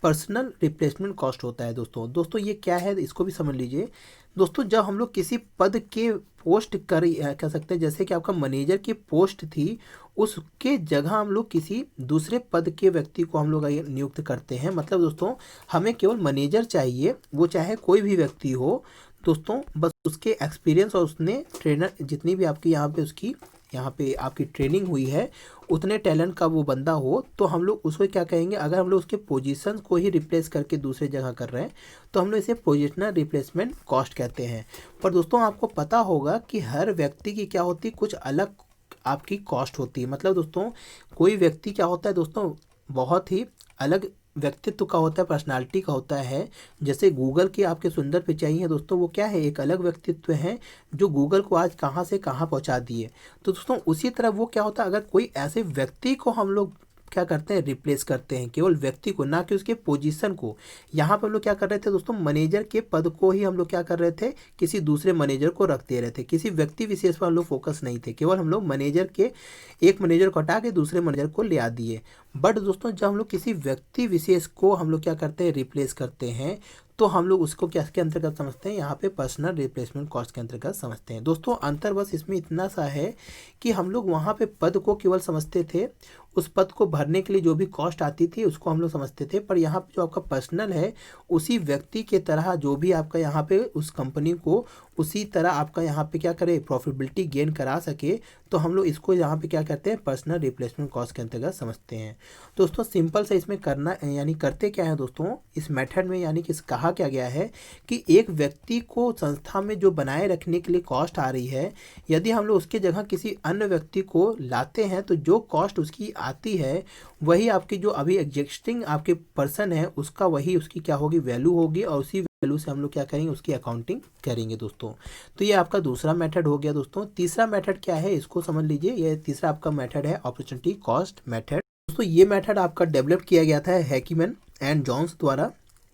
पर्सनल रिप्लेसमेंट कॉस्ट होता है दोस्तों ये क्या है इसको भी समझ लीजिए दोस्तों। जब हम लोग किसी पद के पोस्ट कह सकते हैं, जैसे कि आपका मैनेजर की पोस्ट थी, उसके जगह हम लोग किसी दूसरे पद के व्यक्ति को हम लोग नियुक्त करते हैं। मतलब दोस्तों हमें केवल मैनेजर चाहिए, वो चाहे कोई भी व्यक्ति हो दोस्तों, बस उसके एक्सपीरियंस और उसने ट्रेनर जितनी भी आपकी यहाँ पे आपकी ट्रेनिंग हुई है उतने टैलेंट का वो बंदा हो, तो हम लोग उसको क्या कहेंगे, अगर हम लोग उसके पोजीशन को ही रिप्लेस करके दूसरे जगह कर रहे हैं तो हम लोग इसे पोजिशनल रिप्लेसमेंट कॉस्ट कहते हैं। पर दोस्तों आपको पता होगा कि हर व्यक्ति की क्या होती है, कुछ अलग आपकी कॉस्ट होती है। मतलब दोस्तों कोई व्यक्ति क्या होता है दोस्तों, बहुत ही अलग व्यक्तित्व का होता है, पर्सनालिटी का होता है। जैसे गूगल की आपके सुंदर पिचाई है दोस्तों, वो क्या है, एक अलग व्यक्तित्व है जो गूगल को आज कहाँ से कहाँ पहुँचा दिए। तो दोस्तों उसी तरह वो क्या होता है, अगर कोई ऐसे व्यक्ति को हम लोग क्या करते हैं, रिप्लेस करते हैं, केवल व्यक्ति को, ना कि उसके पोजीशन को। यहाँ पर हम लोग क्या कर रहे थे दोस्तों, मैनेजर के पद को ही हम लोग क्या कर रहे थे, किसी दूसरे मैनेजर को रख दे रहे थे, किसी व्यक्ति विशेष पर हम लोग फोकस नहीं थे, केवल हम लोग मैनेजर के एक मैनेजर को हटा के दूसरे मैनेजर को ले आ दिए। बट दोस्तों जब हम लोग किसी व्यक्ति विशेष को हम लोग क्या करते हैं, रिप्लेस करते हैं, तो हम लोग उसको क्या के अंतर्गत समझते हैं, यहाँ पे पर्सनल रिप्लेसमेंट कॉस्ट के अंतर्गत समझते हैं दोस्तों। अंतर बस इसमें इतना सा है कि हम लोग वहाँ पे पद को केवल समझते थे, उस पद को भरने के लिए जो भी कॉस्ट आती थी उसको हम लोग समझते थे। पर यहाँ पे जो आपका पर्सनल है, उसी व्यक्ति के तरह जो भी आपका यहाँ पे उस कंपनी को उसी तरह आपका यहाँ पे क्या करे, प्रॉफिटेबिलिटी गेन करा सके, तो हम लोग इसको यहाँ पे क्या करते हैं, पर्सनल रिप्लेसमेंट कॉस्ट के अंतर्गत समझते हैं दोस्तों। सिंपल से इसमें करना यानी करते क्या है दोस्तों, इस मेथड में यानी कि कहा क्या गया है कि एक व्यक्ति को संस्था में जो बनाए रखने के लिए कॉस्ट आ रही है, यदि हम लोग उसके जगह किसी अन्य व्यक्ति को लाते हैं तो जो कॉस्ट उसकी आती है वही आपकी जो अभी एग्जिस्टिंग आपके पर्सन है उसका वही उसकी क्या होगी, वैल्यू होगी, और उसी वैल्यू से हम लोग क्या करेंगे, उसकी अकाउंटिंग करेंगे दोस्तों। तो ये आपका दूसरा मेथड हो गया दोस्तों। तीसरा मेथड क्या है इसको समझ लीजिए, ये तीसरा आपका मेथड है अपॉर्चुनिटी कॉस्ट मेथड दोस्तों। ये मेथड आपका डेवलप किया गया था हैकीमैन एंड जॉन्स द्वारा।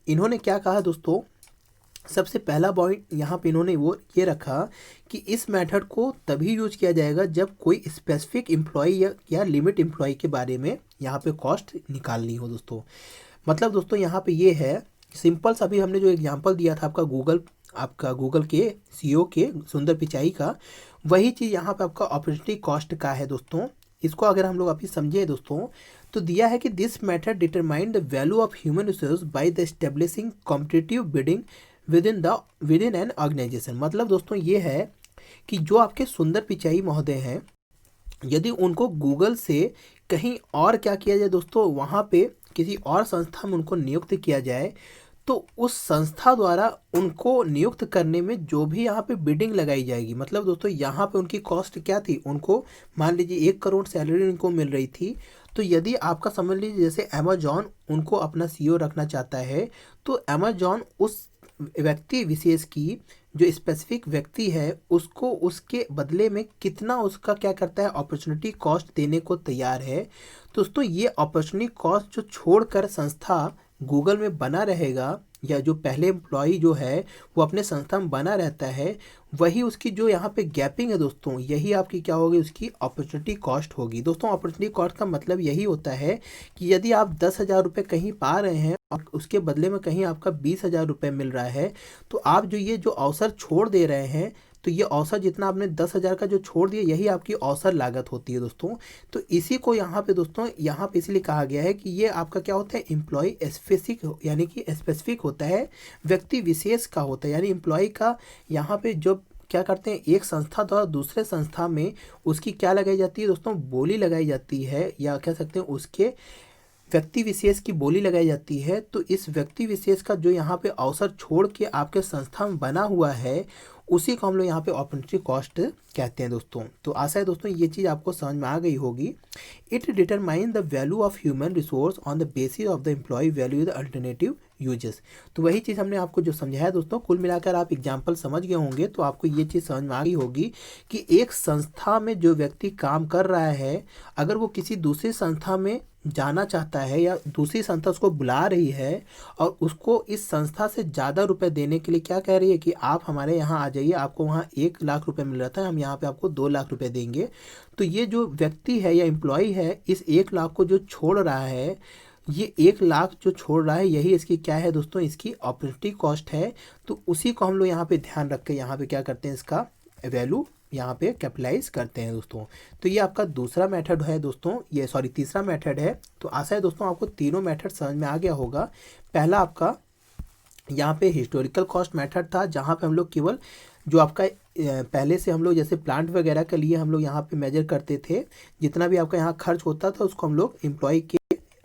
इन्होंने क्या कहा दोस्तों, सबसे पहला पॉइंट यहाँ पे इन्होंने वो ये रखा कि इस मेथड को तभी यूज किया जाएगा जब कोई स्पेसिफिक एम्प्लॉय या लिमिट एम्प्लॉय के बारे में यहाँ पे कॉस्ट निकालनी हो दोस्तों। मतलब दोस्तों यहाँ पे ये है सिंपल सा, अभी हमने जो एग्जांपल दिया था आपका गूगल के सीईओ के सुंदर पिचाई का, वही चीज़ यहाँ पे आपका अपॉर्चुनिटी कॉस्ट का है दोस्तों। इसको अगर हम लोग अभी समझे दोस्तों, तो दिया है कि this method determine the value of human resource by the establishing competitive bidding within an organisation. मतलब दोस्तों ये है कि जो आपके सुंदर पिचाई महोदय हैं, यदि उनको गूगल से कहीं और क्या किया जाए दोस्तों, वहाँ पे किसी और संस्था में उनको नियुक्त किया जाए, तो उस संस्था द्वारा उनको नियुक्त करने में जो भी यहाँ पे बिडिंग लगाई जाएगी, मतलब दोस्तों यहाँ पे उनकी कॉस्ट क्या थी, उनको मान लीजिए 1 करोड़ सैलरी उनको मिल रही थी, तो यदि आपका समझ लीजिए जैसे अमेजॉन उनको अपना सीईओ रखना चाहता है, तो अमेजॉन उस व्यक्ति विशेष की जो स्पेसिफिक व्यक्ति है उसको उसके बदले में कितना उसका क्या करता है, अपॉर्चुनिटी कॉस्ट देने को तैयार है दोस्तों। ये अपॉर्चुनिटी कॉस्ट जो छोड़कर संस्था गूगल में बना रहेगा, या जो पहले एम्प्लॉई जो है वो अपने संस्था में बना रहता है, वही उसकी जो यहाँ पे गैपिंग है दोस्तों, यही आपकी क्या होगी, उसकी अपॉर्चुनिटी कॉस्ट होगी। दोस्तों अपॉर्चुनिटी कॉस्ट का मतलब यही होता है कि यदि आप 10,000 रुपये कहीं पा रहे हैं और उसके बदले में कहीं आपका 20,000 रुपये मिल रहा है, तो आप जो ये जो अवसर छोड़ दे रहे हैं, तो ये अवसर जितना आपने 10,000 का जो छोड़ दिया, यही आपकी अवसर लागत होती है दोस्तों। तो इसी को यहाँ पे दोस्तों, यहाँ पे इसलिए कहा गया है कि ये आपका क्या होता है, एम्प्लॉय स्पेसिफिक, यानी कि स्पेसिफिक होता है, व्यक्ति विशेष का होता है। यानी एम्प्लॉय का यहाँ पे जो क्या करते हैं, एक संस्था द्वारा दूसरे संस्था में उसकी क्या लगाई जाती है दोस्तों, बोली लगाई जाती है, या कह सकते हैं उसके व्यक्ति विशेष की बोली लगाई जाती है। तो इस व्यक्ति विशेष का जो यहाँ पे अवसर छोड़ के आपके संस्था में बना हुआ है, उसी को हम लोग यहाँ पे अपॉर्चुनिटी कॉस्ट कहते हैं दोस्तों। तो आशा है दोस्तों ये चीज़ आपको समझ में आ गई होगी। It determine the value of human resource on the basis of the employ value the alternative uses. तो वही चीज़ हमने आपको जो समझाया दोस्तों, कुल मिलाकर आप एग्जाम्पल समझ गए होंगे, तो आपको ये चीज़ समझ में आ गई होगी कि एक संस्था में जो व्यक्ति काम कर रहा है, अगर वो किसी दूसरी संस्था में जाना चाहता है या दूसरी संस्था उसको बुला रही है और उसको इस संस्था से ज़्यादा रुपए देने के लिए क्या कह रही है कि आप हमारे यहाँ आ जाइए, आपको वहाँ 1,00,000 रुपये मिल रहा था, हम यहाँ पे आपको 2,00,000 रुपये देंगे। तो ये जो व्यक्ति है या एम्प्लॉय है, इस 1,00,000 को जो छोड़ रहा है, ये 1,00,000 जो छोड़ रहा है, यही इसकी क्या है दोस्तों, इसकी अपॉर्चुनिटी कॉस्ट है। तो उसी को हम लोग यहाँ पे ध्यान रख के यहाँ पे क्या करते हैं, इसका वैल्यू यहाँ पे कैपिटलाइज करते हैं दोस्तों। तो ये आपका दूसरा मेथड है दोस्तों, ये सॉरी तीसरा मेथड है। तो आशा है दोस्तों आपको तीनों मेथड समझ में आ गया होगा। पहला आपका यहाँ पे हिस्टोरिकल कॉस्ट मेथड था, जहाँ पे हम लोग केवल जो आपका पहले से हम लोग जैसे प्लांट वगैरह के लिए हम लोग यहाँ पे मेजर करते थे, जितना भी आपका यहाँ खर्च होता था उसको हम लोग एम्प्लॉय के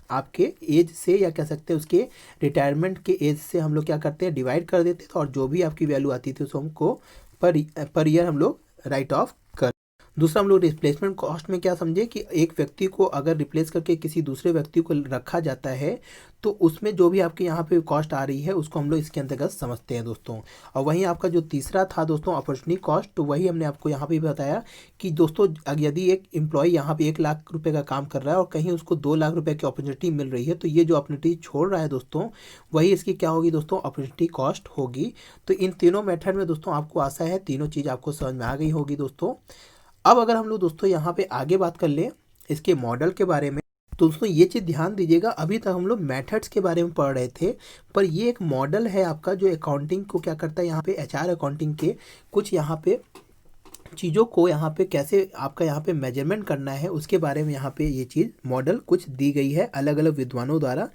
आपके एज से, या कह सकते हैं उसके रिटायरमेंट के एज से हम लोग क्या करते हैं, डिवाइड कर देते थे, और जो भी आपकी वैल्यू आती थी उसको हमको पर ईयर हम लोग राइट ऑफ कर। दूसरा हम लोग रिप्लेसमेंट कॉस्ट में क्या समझे कि एक व्यक्ति को अगर रिप्लेस करके किसी दूसरे व्यक्ति को रखा जाता है, तो उसमें जो भी आपके यहाँ पे कॉस्ट आ रही है उसको हम लोग इसके अंतर्गत समझते हैं दोस्तों। और वहीं आपका जो तीसरा था दोस्तों अपॉर्चुनिटी कॉस्ट, तो वही हमने आपको यहाँ पे बताया कि दोस्तों यदि एक एम्प्लॉय यहाँ पे 1,00,000 रुपये का काम कर रहा है और कहीं उसको 2,00,000 रुपये की अपॉर्चुनिटी मिल रही है, तो ये जो अपॉर्चुनिटी छोड़ रहा है दोस्तों, वही इसकी क्या होगी दोस्तों, अपॉर्चुनिटी कॉस्ट होगी। तो इन तीनों मेथड में दोस्तों आपको आशा है तीनों चीज़ आपको समझ में आ गई होगी दोस्तों। अब अगर हम लोग दोस्तों यहाँ पे आगे बात कर लें इसके मॉडल के बारे में, तो दोस्तों ये चीज़ ध्यान दीजिएगा, अभी तक हम लोग मेथड्स के बारे में पढ़ रहे थे, पर ये एक मॉडल है आपका जो अकाउंटिंग को क्या करता है, यहाँ पे एचआर अकाउंटिंग के कुछ यहाँ पे चीज़ों को यहाँ पे कैसे आपका यहाँ पे मेजरमेंट करना है, उसके बारे में यहाँ पे ये चीज़ मॉडल कुछ दी गई है अलग अलग विद्वानों द्वारा।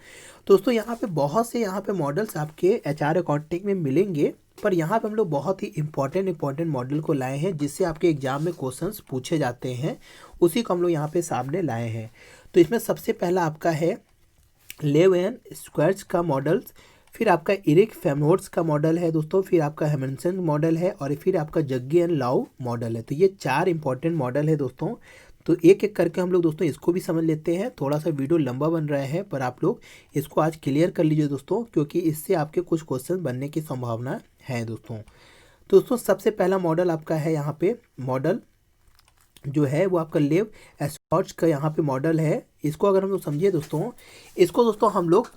दोस्तों यहाँ पे बहुत से यहाँ पे मॉडल्स आपके एचआर अकाउंटिंग में मिलेंगे, पर यहाँ पे हम लोग बहुत ही इंपॉर्टेंट मॉडल को लाए हैं जिससे आपके एग्जाम में क्वेश्चंस पूछे जाते हैं, उसी को हम लोग यहाँ पे सामने लाए हैं। तो इसमें सबसे पहला आपका है लेव एंड स्क्वायर्स का मॉडल्स, फिर आपका इरिक फेमोर्ट्स का मॉडल है दोस्तों, फिर आपका हेमनसन मॉडल है, और फिर आपका जग्गी एंड लाउ मॉडल है। तो ये 4 इंपॉर्टेंट मॉडल है दोस्तों। तो एक एक करके हम लोग दोस्तों इसको भी समझ लेते हैं। थोड़ा सा वीडियो लंबा बन रहा है, पर आप लोग इसको आज क्लियर कर लीजिए दोस्तों, क्योंकि इससे आपके कुछ क्वेश्चन बनने की संभावना है दोस्तों। तो दोस्तों सबसे पहला मॉडल आपका है यहाँ पे, मॉडल जो है वो आपका लेव एस्कॉर्ट्स का यहाँ पे मॉडल है। इसको अगर हम लोग समझिए दोस्तों, इसको दोस्तों हम लोग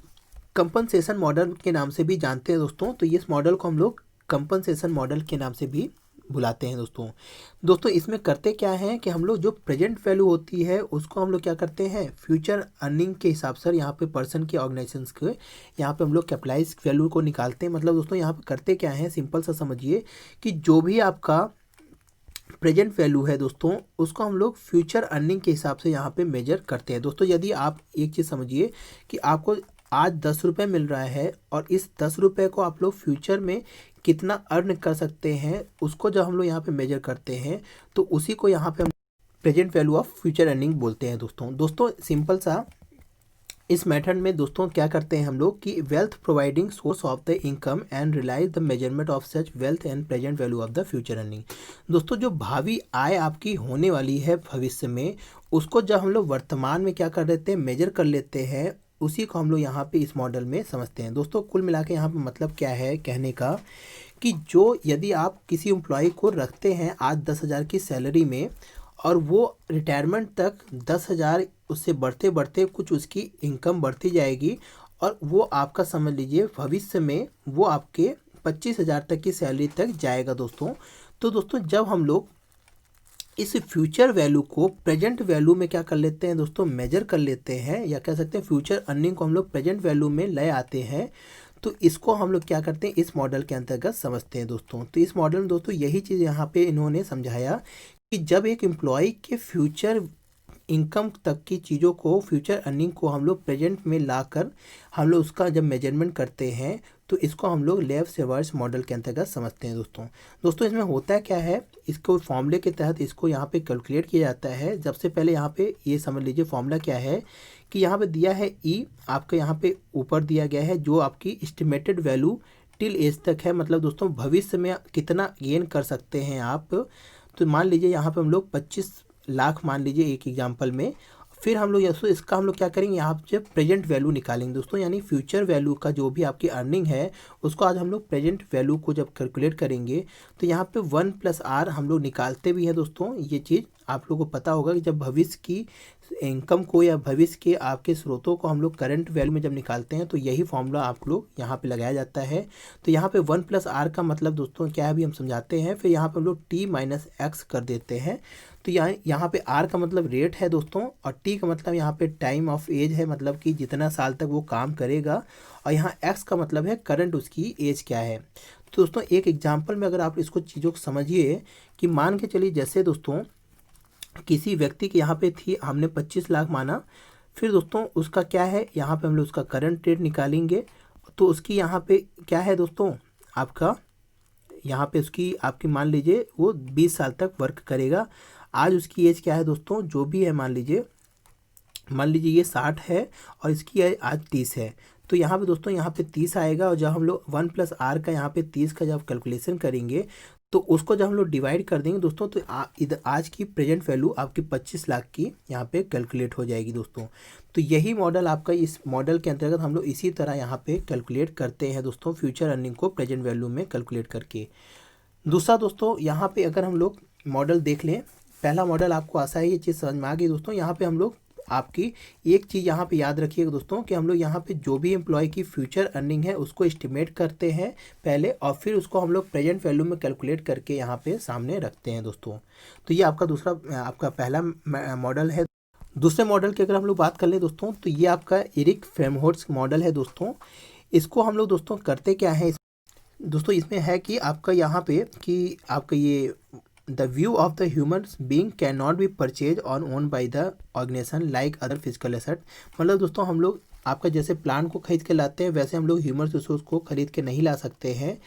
कंपनसेशन मॉडल के नाम से भी जानते हैं दोस्तों। तो इस मॉडल को हम लोग कंपनसेशन मॉडल के नाम से भी बुलाते हैं दोस्तों। इसमें करते क्या है कि हम लोग जो प्रेजेंट वैल्यू होती है उसको हम लोग क्या करते हैं, फ्यूचर अर्निंग के हिसाब से यहाँ पे पर्सन के ऑर्गेनाइजेशंस के यहाँ पे हम लोग कैपिटलाइज वैल्यू को निकालते हैं। मतलब दोस्तों यहाँ पे करते क्या है, सिंपल सा समझिए कि जो भी आपका प्रेजेंट वैल्यू है दोस्तों, उसको हम लोग फ्यूचर अर्निंग के हिसाब से यहाँ पे मेजर करते हैं दोस्तों। यदि आप एक चीज़ समझिए कि आपको आज 10 रुपये मिल रहा है और इस 10 रुपये को आप लोग फ्यूचर में कितना अर्न कर सकते हैं, उसको जब हम लोग यहाँ पे मेजर करते हैं, तो उसी को यहाँ पे हम present value of future earning बोलते हैं दोस्तों। सिंपल सा इस मेथड में दोस्तों क्या करते हैं हम लोग कि wealth providing source of the income and realise the measurement of such wealth and present value of the future earning. दोस्तों जो भावी आय आपकी होने वाली है भविष्य में, उसको जब हम लोग वर्तमान में क्या कर लेते हैं, मेजर कर लेते हैं, उसी को हम लोग यहाँ पे इस मॉडल में समझते हैं दोस्तों। कुल मिला के यहाँ पे मतलब क्या है कहने का कि जो यदि आप किसी एम्प्लॉय को रखते हैं आज 10,000 की सैलरी में, और वो रिटायरमेंट तक 10,000 उससे बढ़ते बढ़ते कुछ उसकी इनकम बढ़ती जाएगी, और वो आपका समझ लीजिए भविष्य में वो आपके 25,000 तक की सैलरी तक जाएगा दोस्तों। तो दोस्तों जब हम लोग इस फ्यूचर वैल्यू को प्रेजेंट वैल्यू में क्या कर लेते हैं दोस्तों, मेजर कर लेते हैं, या कह सकते हैं फ्यूचर अर्निंग को हम लोग प्रेजेंट वैल्यू में ले आते हैं, तो इसको हम लोग क्या करते हैं, इस मॉडल के अंतर्गत समझते हैं दोस्तों। तो इस मॉडल में दोस्तों यही चीज़ यहाँ पे इन्होंने समझाया कि जब एक एम्प्लॉय के फ्यूचर इनकम तक की चीज़ों को, फ्यूचर अर्निंग को हम लोग प्रेजेंट में लाकर हम लोग उसका जब मेजरमेंट करते हैं, तो इसको हम लोग लेव-शेवर्स मॉडल के अंतर्गत समझते हैं दोस्तों। दोस्तों इसमें होता क्या है, इसको फॉर्मूले के तहत इसको यहाँ पे कैलकुलेट किया जाता है। सबसे पहले यहाँ पे ये समझ लीजिए फॉर्मूला क्या है कि यहाँ पे दिया है ई, आपका यहाँ पे ऊपर दिया गया है जो आपकी एस्टिमेटेड वैल्यू टिल एज तक है, मतलब दोस्तों भविष्य में कितना गेन कर सकते हैं आप। तो मान लीजिए यहाँ पे हम लोग 25 लाख मान लीजिए एक एग्जांपल में, फिर हम लोग इसका हम लोग क्या करेंगे, यहाँ से प्रेजेंट वैल्यू निकालेंगे दोस्तों, यानी फ्यूचर वैल्यू का जो भी आपकी अर्निंग है उसको आज हम लोग प्रेजेंट वैल्यू को जब कैलकुलेट करेंगे तो यहाँ पे 1+R हम लोग निकालते भी हैं दोस्तों। ये चीज़ आप लोगों को पता होगा कि जब भविष्य की इनकम को या भविष्य के आपके स्रोतों को हम लोग करंट वैल्यू में जब निकालते हैं तो यही फॉर्मूला आप लोग यहाँ पे लगाया जाता है। तो यहाँ पे 1+R का मतलब दोस्तों क्या है अभी हम समझाते हैं। फिर यहाँ पे हम लोग T-X कर देते हैं। तो यहाँ पे R का मतलब रेट है दोस्तों, और T का मतलब यहाँ पे टाइम ऑफ एज है, मतलब कि जितना साल तक वो काम करेगा, और यहाँ X का मतलब है करंट उसकी एज क्या है। तो दोस्तों एक एग्जांपल में अगर आप इसको चीज़ों को समझिए कि मान के चलिए जैसे दोस्तों किसी व्यक्ति के यहाँ पे थी, हमने 25 लाख माना, फिर दोस्तों उसका क्या है, यहाँ पे हम लोग उसका करंट रेट निकालेंगे, तो उसकी यहाँ पे क्या है दोस्तों, आपका यहाँ पे उसकी आपकी मान लीजिए वो 20 साल तक वर्क करेगा। आज उसकी एज क्या है दोस्तों, जो भी है मान लीजिए ये 60 है और इसकी एज आज 30 है। तो यहाँ पे दोस्तों यहाँ पे 30 आएगा, और जब हम लोग 1+R का यहाँ पे 30 का जब कैलकुलेशन करेंगे तो उसको जब हम लोग डिवाइड कर देंगे दोस्तों, तो इधर आज की प्रेजेंट वैल्यू आपकी 25 लाख की यहाँ पे कैलकुलेट हो जाएगी दोस्तों। तो यही मॉडल आपका, इस मॉडल के अंतर्गत हम लोग इसी तरह यहाँ पे कैलकुलेट करते हैं दोस्तों, फ्यूचर अर्निंग को प्रेजेंट वैल्यू में कैलकुलेट करके। दूसरा दोस्तों यहाँ पे अगर हम लोग मॉडल देख लें, पहला मॉडल आपको आशा है ये चीज़ समझ में आ गई दोस्तों। यहाँ पे हम लोग आपकी एक चीज़ यहाँ पे याद रखिएगा दोस्तों कि हम लोग यहाँ पे जो भी एम्प्लॉय की फ्यूचर अर्निंग है उसको एस्टिमेट करते हैं पहले, और फिर उसको हम लोग प्रेजेंट वैल्यू में कैलकुलेट करके यहाँ पे सामने रखते हैं दोस्तों। तो ये आपका दूसरा, आपका पहला मॉडल है। दूसरे मॉडल की अगर हम लोग बात कर लें दोस्तों, तो ये आपका एरिक फ्रेमहोल्ट्ज मॉडल है दोस्तों। इसको हम लोग दोस्तों करते क्या है दोस्तों, इसमें है कि आपका यहाँ पे कि आपका ये the view of the human being can not be purchase और own by the organization like other physical asset. मतलब दोस्तों हम लोग आपका जैसे प्लान को खरीद के लाते हैं वैसे हम लोग ह्यूमन रिसोर्स को खरीद के नहीं ला सकते हैं।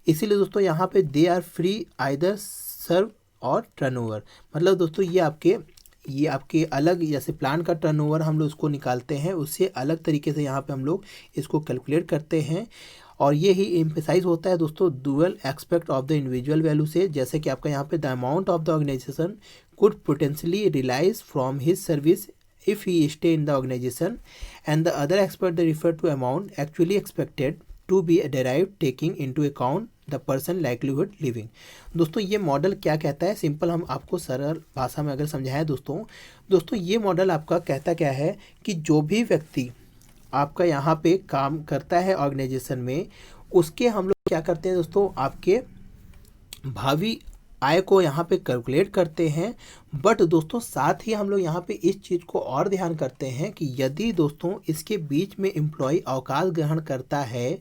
इसीलिए दोस्तों यहाँ पे दे आर फ्री आइदर सर्व और टर्नओवर। मतलब दोस्तों ये आपके अलग, जैसे प्लान का टर्नओवर हम लोग उसको निकालते हैं, उससे अलग तरीके से यहाँ पे हम लोग इसको कैलकुलेट करते हैं। और ये ही एम्फेसाइज होता है दोस्तों dual aspect of the individual value से, जैसे कि आपका यहाँ पे the amount of the organisation could potentially realise from his service if he stay in the organisation, and the other expert the refer to amount actually expected to be derived taking into account the person livelihood living. दोस्तों ये मॉडल क्या कहता है, सिंपल हम आपको सरल भाषा में अगर समझाएं दोस्तों ये मॉडल आपका कहता क्या है कि जो भी व्यक्ति आपका यहाँ पे काम करता है ऑर्गेनाइजेशन में, उसके हम लोग क्या करते हैं दोस्तों, आपके भावी आय को यहाँ पे कैलकुलेट करते हैं। बट दोस्तों साथ ही हम लोग यहाँ पे इस चीज़ को और ध्यान करते हैं कि यदि दोस्तों इसके बीच में एम्प्लॉय अवकाश ग्रहण करता है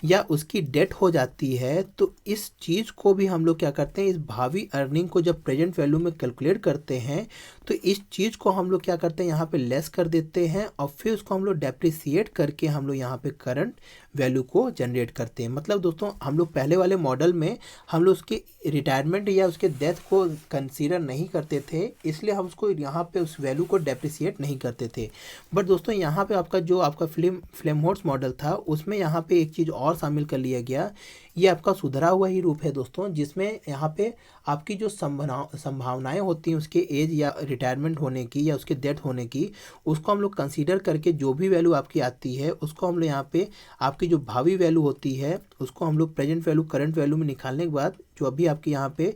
या उसकी डेथ हो जाती है, तो इस चीज़ को भी हम लोग क्या करते हैं, इस भावी अर्निंग को जब प्रेजेंट वैल्यू में कैलकुलेट करते हैं तो इस चीज़ को हम लोग क्या करते हैं, यहाँ पे लेस कर देते हैं, और फिर उसको हम लोग डेप्रिसिएट करके हम लोग यहाँ पे करंट वैल्यू को जनरेट करते हैं। मतलब दोस्तों हम लोग पहले वाले मॉडल में हम लोग उसके रिटायरमेंट या उसके डेथ को कंसीडर नहीं करते थे, इसलिए हम उसको यहाँ पे उस वैल्यू को डेप्रिसिएट नहीं करते थे। बट दोस्तों यहाँ पे आपका जो आपका फ्लेमहोल्ट्ज मॉडल था उसमें यहाँ पे एक चीज़ और शामिल कर लिया गया। ये आपका सुधरा हुआ ही रूप है दोस्तों, जिसमें यहाँ पे आपकी जो संभावनाएं होती हैं उसके एज या रिटायरमेंट होने की या उसके डेथ होने की, उसको हम लोग कंसीडर करके जो भी वैल्यू आपकी आती है उसको हम लोग यहाँ पे आपकी जो भावी वैल्यू होती है उसको हम लोग प्रेजेंट वैल्यू करंट वैल्यू में निकालने के बाद जो अभी आपकी यहाँ पे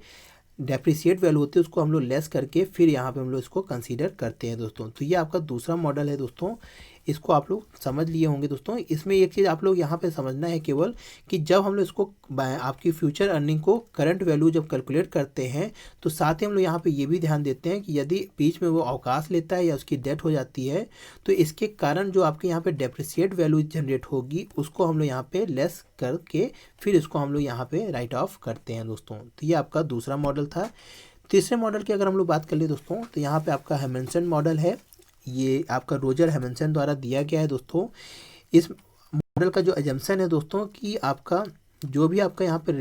डेप्रिसिएट वैल्यू होती है उसको हम लोग लेस करके फिर यहाँ पे हम लोग इसको कंसीडर करते हैं दोस्तों। तो ये आपका दूसरा मॉडल है दोस्तों। इसको आप लोग समझ लिए होंगे दोस्तों। इसमें एक चीज़ आप लोग यहाँ पे समझना है केवल कि जब हम लोग इसको आपकी फ्यूचर अर्निंग को करंट वैल्यू जब कैलकुलेट करते हैं तो साथ ही हम लोग यहाँ पे ये भी ध्यान देते हैं कि यदि बीच में वो अवकाश लेता है या उसकी डेथ हो जाती है तो इसके कारण जो आपके यहाँ पे डेप्रिसिएट वैल्यू जनरेट होगी उसको हम लोग यहाँ पे लेस करके फिर इसको हम लोग यहाँ पे राइट ऑफ करते हैं दोस्तों। तो ये आपका दूसरा मॉडल था। तीसरे मॉडल की अगर हम लोग बात कर ले दोस्तों तो यहाँ पे आपका हेमनसन मॉडल है। ये आपका रोजर हेमनसन द्वारा दिया गया है दोस्तों। इस मॉडल का जो एजम्पशन है दोस्तों कि आपका जो भी आपका यहाँ पे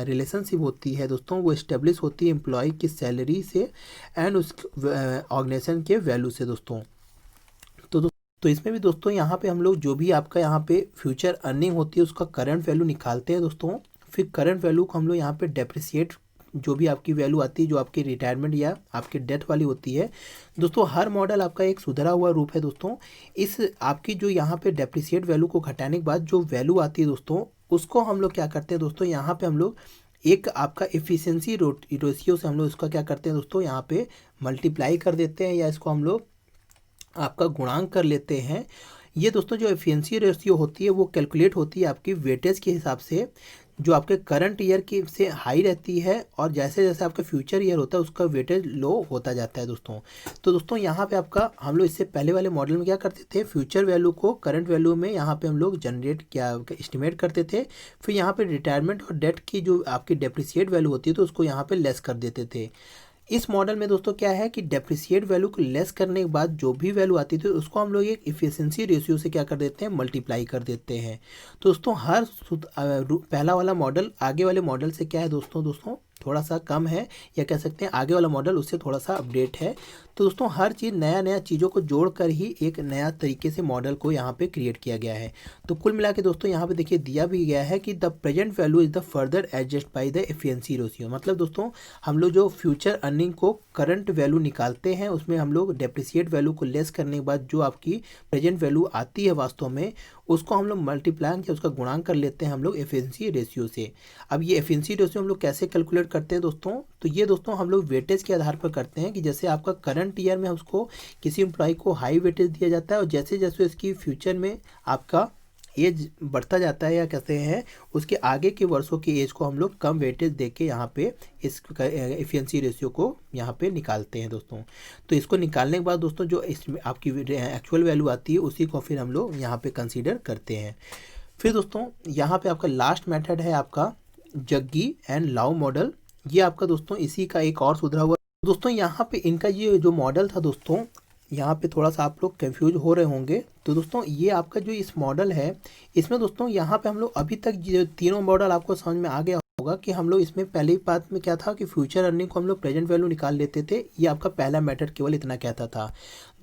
रिलेशनशिप होती है दोस्तों वो इस्टेब्लिश होती है एम्प्लॉय की सैलरी से एंड उस ऑर्गेनाइजेशन के वैल्यू से दोस्तों। तो इसमें भी दोस्तों यहाँ पे हम लोग जो भी आपका यहाँ पे फ्यूचर अर्निंग होती है उसका करंट वैल्यू निकालते हैं दोस्तों। फिर करंट वैल्यू को हम लोग यहाँ पे डेप्रिसिएट जो भी आपकी वैल्यू आती है जो आपकी रिटायरमेंट या आपकी डेथ वाली होती है दोस्तों। हर मॉडल आपका एक सुधरा हुआ रूप है दोस्तों। इस आपकी जो यहाँ पे डेप्रिसिएट वैल्यू को घटाने के बाद जो वैल्यू आती है दोस्तों उसको हम लोग क्या करते हैं दोस्तों, यहाँ पे हम लोग एक आपका एफिशिएंसी रेशियो से हम लोग इसका क्या करते हैं दोस्तों, यहाँ पे मल्टीप्लाई कर देते हैं या इसको हम लोग आपका गुणांक कर लेते हैं। ये दोस्तों जो एफिशिएंसी रेशियो होती है वो कैलकुलेट होती है आपकी वेटेज के हिसाब से जो आपके करंट ईयर की से हाई रहती है और जैसे जैसे आपका फ्यूचर ईयर होता है उसका वेटेज लो होता जाता है दोस्तों। तो दोस्तों यहाँ पे आपका हम लोग इससे पहले वाले मॉडल में क्या करते थे, फ्यूचर वैल्यू को करंट वैल्यू में यहाँ पे हम लोग जनरेट क्या एस्टिमेट करते थे। फिर यहाँ पे रिटायरमेंट और डेट की जो आपकी डेप्रिसिएट वैल्यू होती है तो उसको यहाँ पे लेस कर देते थे। इस मॉडल में दोस्तों क्या है कि डेप्रिसिएट वैल्यू को लेस करने के बाद जो भी वैल्यू आती थी उसको हम लोग एक इफिशिएंसी रेशियो से क्या कर देते हैं, मल्टीप्लाई कर देते हैं। तो दोस्तों हर पहला वाला मॉडल आगे वाले मॉडल से क्या है दोस्तों थोड़ा सा कम है या कह सकते हैं आगे वाला मॉडल उससे थोड़ा सा अपडेट है। तो दोस्तों हर चीज़ नया चीज़ों को जोड़कर ही एक नया तरीके से मॉडल को यहाँ पे क्रिएट किया गया है। तो कुल मिला के दोस्तों यहाँ पे देखिए दिया भी गया है कि the present value is the further adjust by the efficiency ratio. मतलब दोस्तों हम लोग जो फ्यूचर अर्निंग को करंट वैल्यू निकालते हैं उसमें हम लोग डेप्रिसिएट वैल्यू को लेस करने के बाद जो आपकी प्रेजेंट वैल्यू आती है वास्तव में उसको हम लोग मल्टीप्लाई या उसका गुणांक कर लेते हैं हम लोग एफिशिएंसी रेशियो से। अब ये एफिशिएंसी रेशियो हम लोग कैसे कैलकुलेट करते हैं दोस्तों, तो ये दोस्तों हम लोग वेटेज के आधार पर करते हैं कि जैसे आपका करंट ईयर में उसको किसी एम्प्लॉय को हाई वेटेज दिया जाता है और जैसे जैसे इसकी फ्यूचर में आपका एज बढ़ता जाता है या कहते हैं उसके आगे के वर्षों की एज को हम लोग कम वेटेज दे के यहाँ पे इस एफिशिएंसी रेशियो को यहाँ पे निकालते हैं दोस्तों। तो इसको निकालने के बाद दोस्तों जो आपकी एक्चुअल वैल्यू आती है उसी को फिर हम लोग यहाँ पे कंसीडर करते हैं। फिर दोस्तों यहाँ पे आपका लास्ट मेथड है आपका जग्गी एंड लाउ मॉडल। ये आपका दोस्तों इसी का एक और सुधरा हुआ दोस्तों। यहाँ पे इनका ये जो मॉडल था दोस्तों यहाँ पे थोड़ा सा आप लोग कंफ्यूज हो रहे होंगे। तो दोस्तों ये आपका जो इस मॉडल है इसमें दोस्तों यहाँ पे हम लोग अभी तक जो तीनों मॉडल आपको समझ में आ गया होगा कि हम लोग इसमें पहली बात में क्या था कि फ्यूचर अर्निंग को हम लोग प्रेजेंट वैल्यू निकाल लेते थे। ये आपका पहला मेथड केवल इतना कहता था।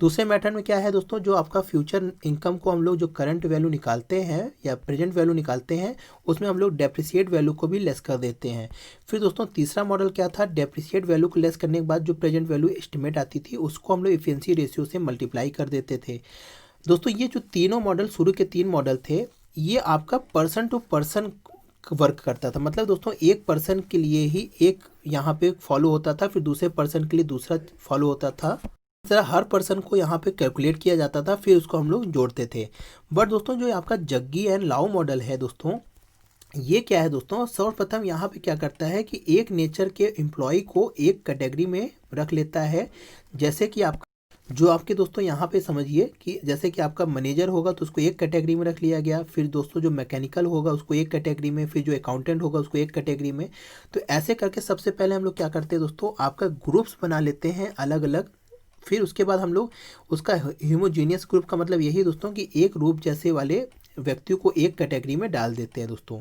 दूसरे मेथड में क्या है दोस्तों, जो आपका फ्यूचर इनकम को हम लोग जो करंट वैल्यू निकालते हैं या प्रेजेंट वैल्यू निकालते हैं उसमें हम लोग डेप्रिसिएट वैल्यू को भी लेस कर देते हैं। फिर दोस्तों तीसरा मॉडल क्या था, डेप्रिसिएट वैल्यू को लेस करने के बाद जो प्रेजेंट वैल्यू एस्टिमेट आती थी उसको हम लोग एफिशिएंसी रेशियो से मल्टीप्लाई कर देते थे। दोस्तों ये जो तीनों मॉडल शुरू के 3 मॉडल थे ये आपका पर्सन टू पर्सन वर्क करता था। मतलब दोस्तों एक पर्सन के लिए ही एक यहाँ पे फॉलो होता था, फिर दूसरे पर्सन के लिए दूसरा फॉलो होता था। इस तरह हर पर्सन को यहाँ पे कैलकुलेट किया जाता था, फिर उसको हम लोग जोड़ते थे। बट दोस्तों जो आपका जग्गी एंड लाउ मॉडल है दोस्तों ये क्या है दोस्तों, सर्वप्रथम यहाँ पे क्या करता है कि एक नेचर के एम्प्लॉय को एक कैटेगरी में रख लेता है। जैसे कि आपका जो आपके दोस्तों यहाँ पे समझिए कि जैसे कि आपका मैनेजर होगा तो उसको एक कैटेगरी में रख लिया गया, फिर दोस्तों जो मैकेनिकल होगा उसको एक कैटेगरी में, फिर जो अकाउंटेंट होगा उसको एक कैटेगरी में। तो ऐसे करके सबसे पहले हम लोग क्या करते हैं दोस्तों, आपका ग्रुप्स बना लेते हैं अलग अलग। फिर उसके बाद हम लोग उसका होमोजीनियस ग्रुप का मतलब यही दोस्तों कि एक रूप जैसे वाले व्यक्तियों को एक कैटेगरी में डाल देते हैं दोस्तों।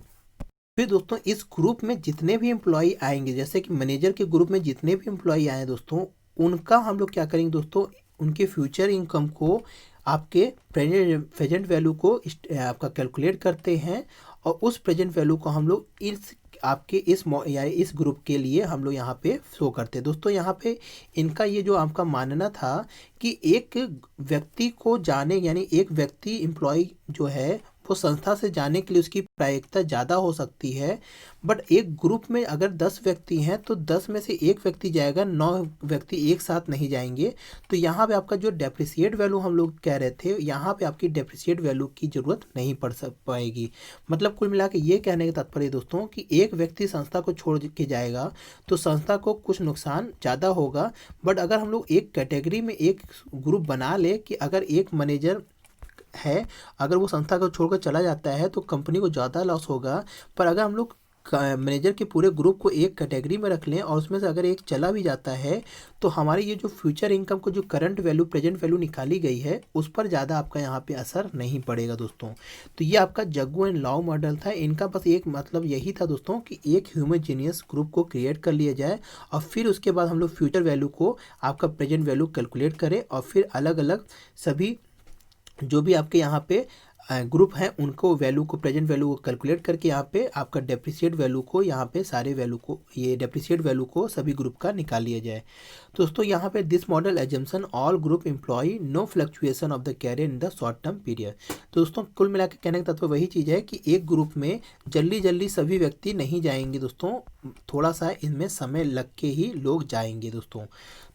फिर दोस्तों इस ग्रुप में जितने भी एम्प्लॉय आएंगे, जैसे कि मैनेजर के ग्रुप में जितने भी एम्प्लॉय आए दोस्तों उनका हम लोग क्या करेंगे दोस्तों, उनके फ्यूचर इनकम को आपके प्रेजेंट वैल्यू को आपका कैलकुलेट करते हैं और उस प्रेजेंट वैल्यू को हम लोग इस ग्रुप के लिए हम लोग यहाँ पे शो करते हैं दोस्तों। यहाँ पे इनका ये जो आपका मानना था कि एक व्यक्ति को जाने यानी एक व्यक्ति एम्प्लॉय जो है वो संस्था से जाने के लिए उसकी प्रायिकता ज़्यादा हो सकती है। बट एक ग्रुप में अगर 10 व्यक्ति हैं तो 10 में से एक व्यक्ति जाएगा, 9 व्यक्ति एक साथ नहीं जाएंगे। तो यहाँ पे आपका जो डेप्रिसिएट वैल्यू हम लोग कह रहे थे, यहाँ पे आपकी डेप्रिसिएट वैल्यू की ज़रूरत नहीं पड़ पाएगी। मतलब कुल मिला के ये कहने का तात्पर्य दोस्तों कि एक व्यक्ति संस्था को छोड़ के जाएगा तो संस्था को कुछ नुकसान ज़्यादा होगा। बट अगर हम लोग एक कैटेगरी में एक ग्रुप बना ले कि अगर एक मैनेजर है, अगर वो संस्था को छोड़कर चला जाता है तो कंपनी को ज़्यादा लॉस होगा। पर अगर हम लोग मैनेजर के पूरे ग्रुप को एक कैटेगरी में रख लें और उसमें से अगर एक चला भी जाता है तो हमारी ये जो फ्यूचर इनकम को जो करंट वैल्यू प्रेजेंट वैल्यू निकाली गई है उस पर ज़्यादा आपका यहाँ पे असर नहीं पड़ेगा दोस्तों। तो ये आपका जग्गू एंड लाउ मॉडल था। इनका बस एक मतलब यही था दोस्तों कि एक ह्यूमनजीनियस ग्रुप को क्रिएट कर लिया जाए और फिर उसके बाद हम लोग फ्यूचर वैल्यू को आपका प्रेजेंट वैल्यू कैलकुलेट करें और फिर अलग अलग सभी जो भी आपके यहाँ पे ग्रुप हैं उनको वैल्यू को प्रेजेंट वैल्यू को कैलकुलेट करके यहाँ पे आपका डेप्रिसिएट वैल्यू को यहाँ पे सारे वैल्यू को ये डेप्रिसिएट वैल्यू को सभी ग्रुप का निकाल लिया जाए। दोस्तों यहाँ पे this model assumption all group employ no fluctuation of the career in the short term period. तो दोस्तों कुल मिला के कहने का तत्व वही चीज़ है कि एक ग्रुप में जल्दी जल्दी सभी व्यक्ति नहीं जाएंगे दोस्तों, थोड़ा सा इनमें समय लग के ही लोग जाएंगे दोस्तों।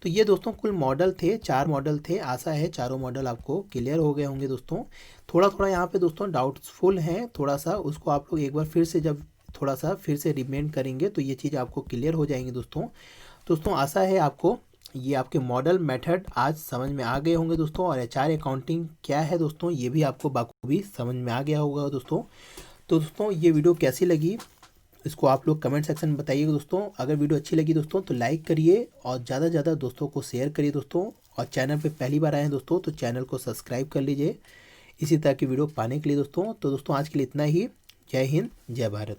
तो ये दोस्तों कुल मॉडल थे, 4 मॉडल थे। आशा है चारों मॉडल आपको क्लियर हो गए होंगे दोस्तों। थोड़ा थोड़ा यहाँ पे दोस्तों डाउट्सफुल है थोड़ा सा, उसको आप लोग एक बार फिर से जब थोड़ा सा फिर से रिमेंड करेंगे तो ये चीज़ आपको क्लियर हो जाएंगी दोस्तों। आशा है आपको ये आपके मॉडल मेथड आज समझ में आ गए होंगे दोस्तों, और एचआर अकाउंटिंग क्या है दोस्तों ये भी आपको बाखूबी समझ में आ गया होगा दोस्तों। तो दोस्तों ये वीडियो कैसी लगी इसको आप लोग कमेंट सेक्शन में बताइएगा दोस्तों। अगर वीडियो अच्छी लगी दोस्तों तो लाइक करिए और ज़्यादा से ज़्यादा दोस्तों को शेयर करिए दोस्तों, और चैनल पे पहली बार आए हैं दोस्तों तो चैनल को सब्सक्राइब कर लीजिए इसी तरह की वीडियो पाने के लिए दोस्तों। तो दोस्तों आज के लिए इतना ही। जय हिंद, जय भारत।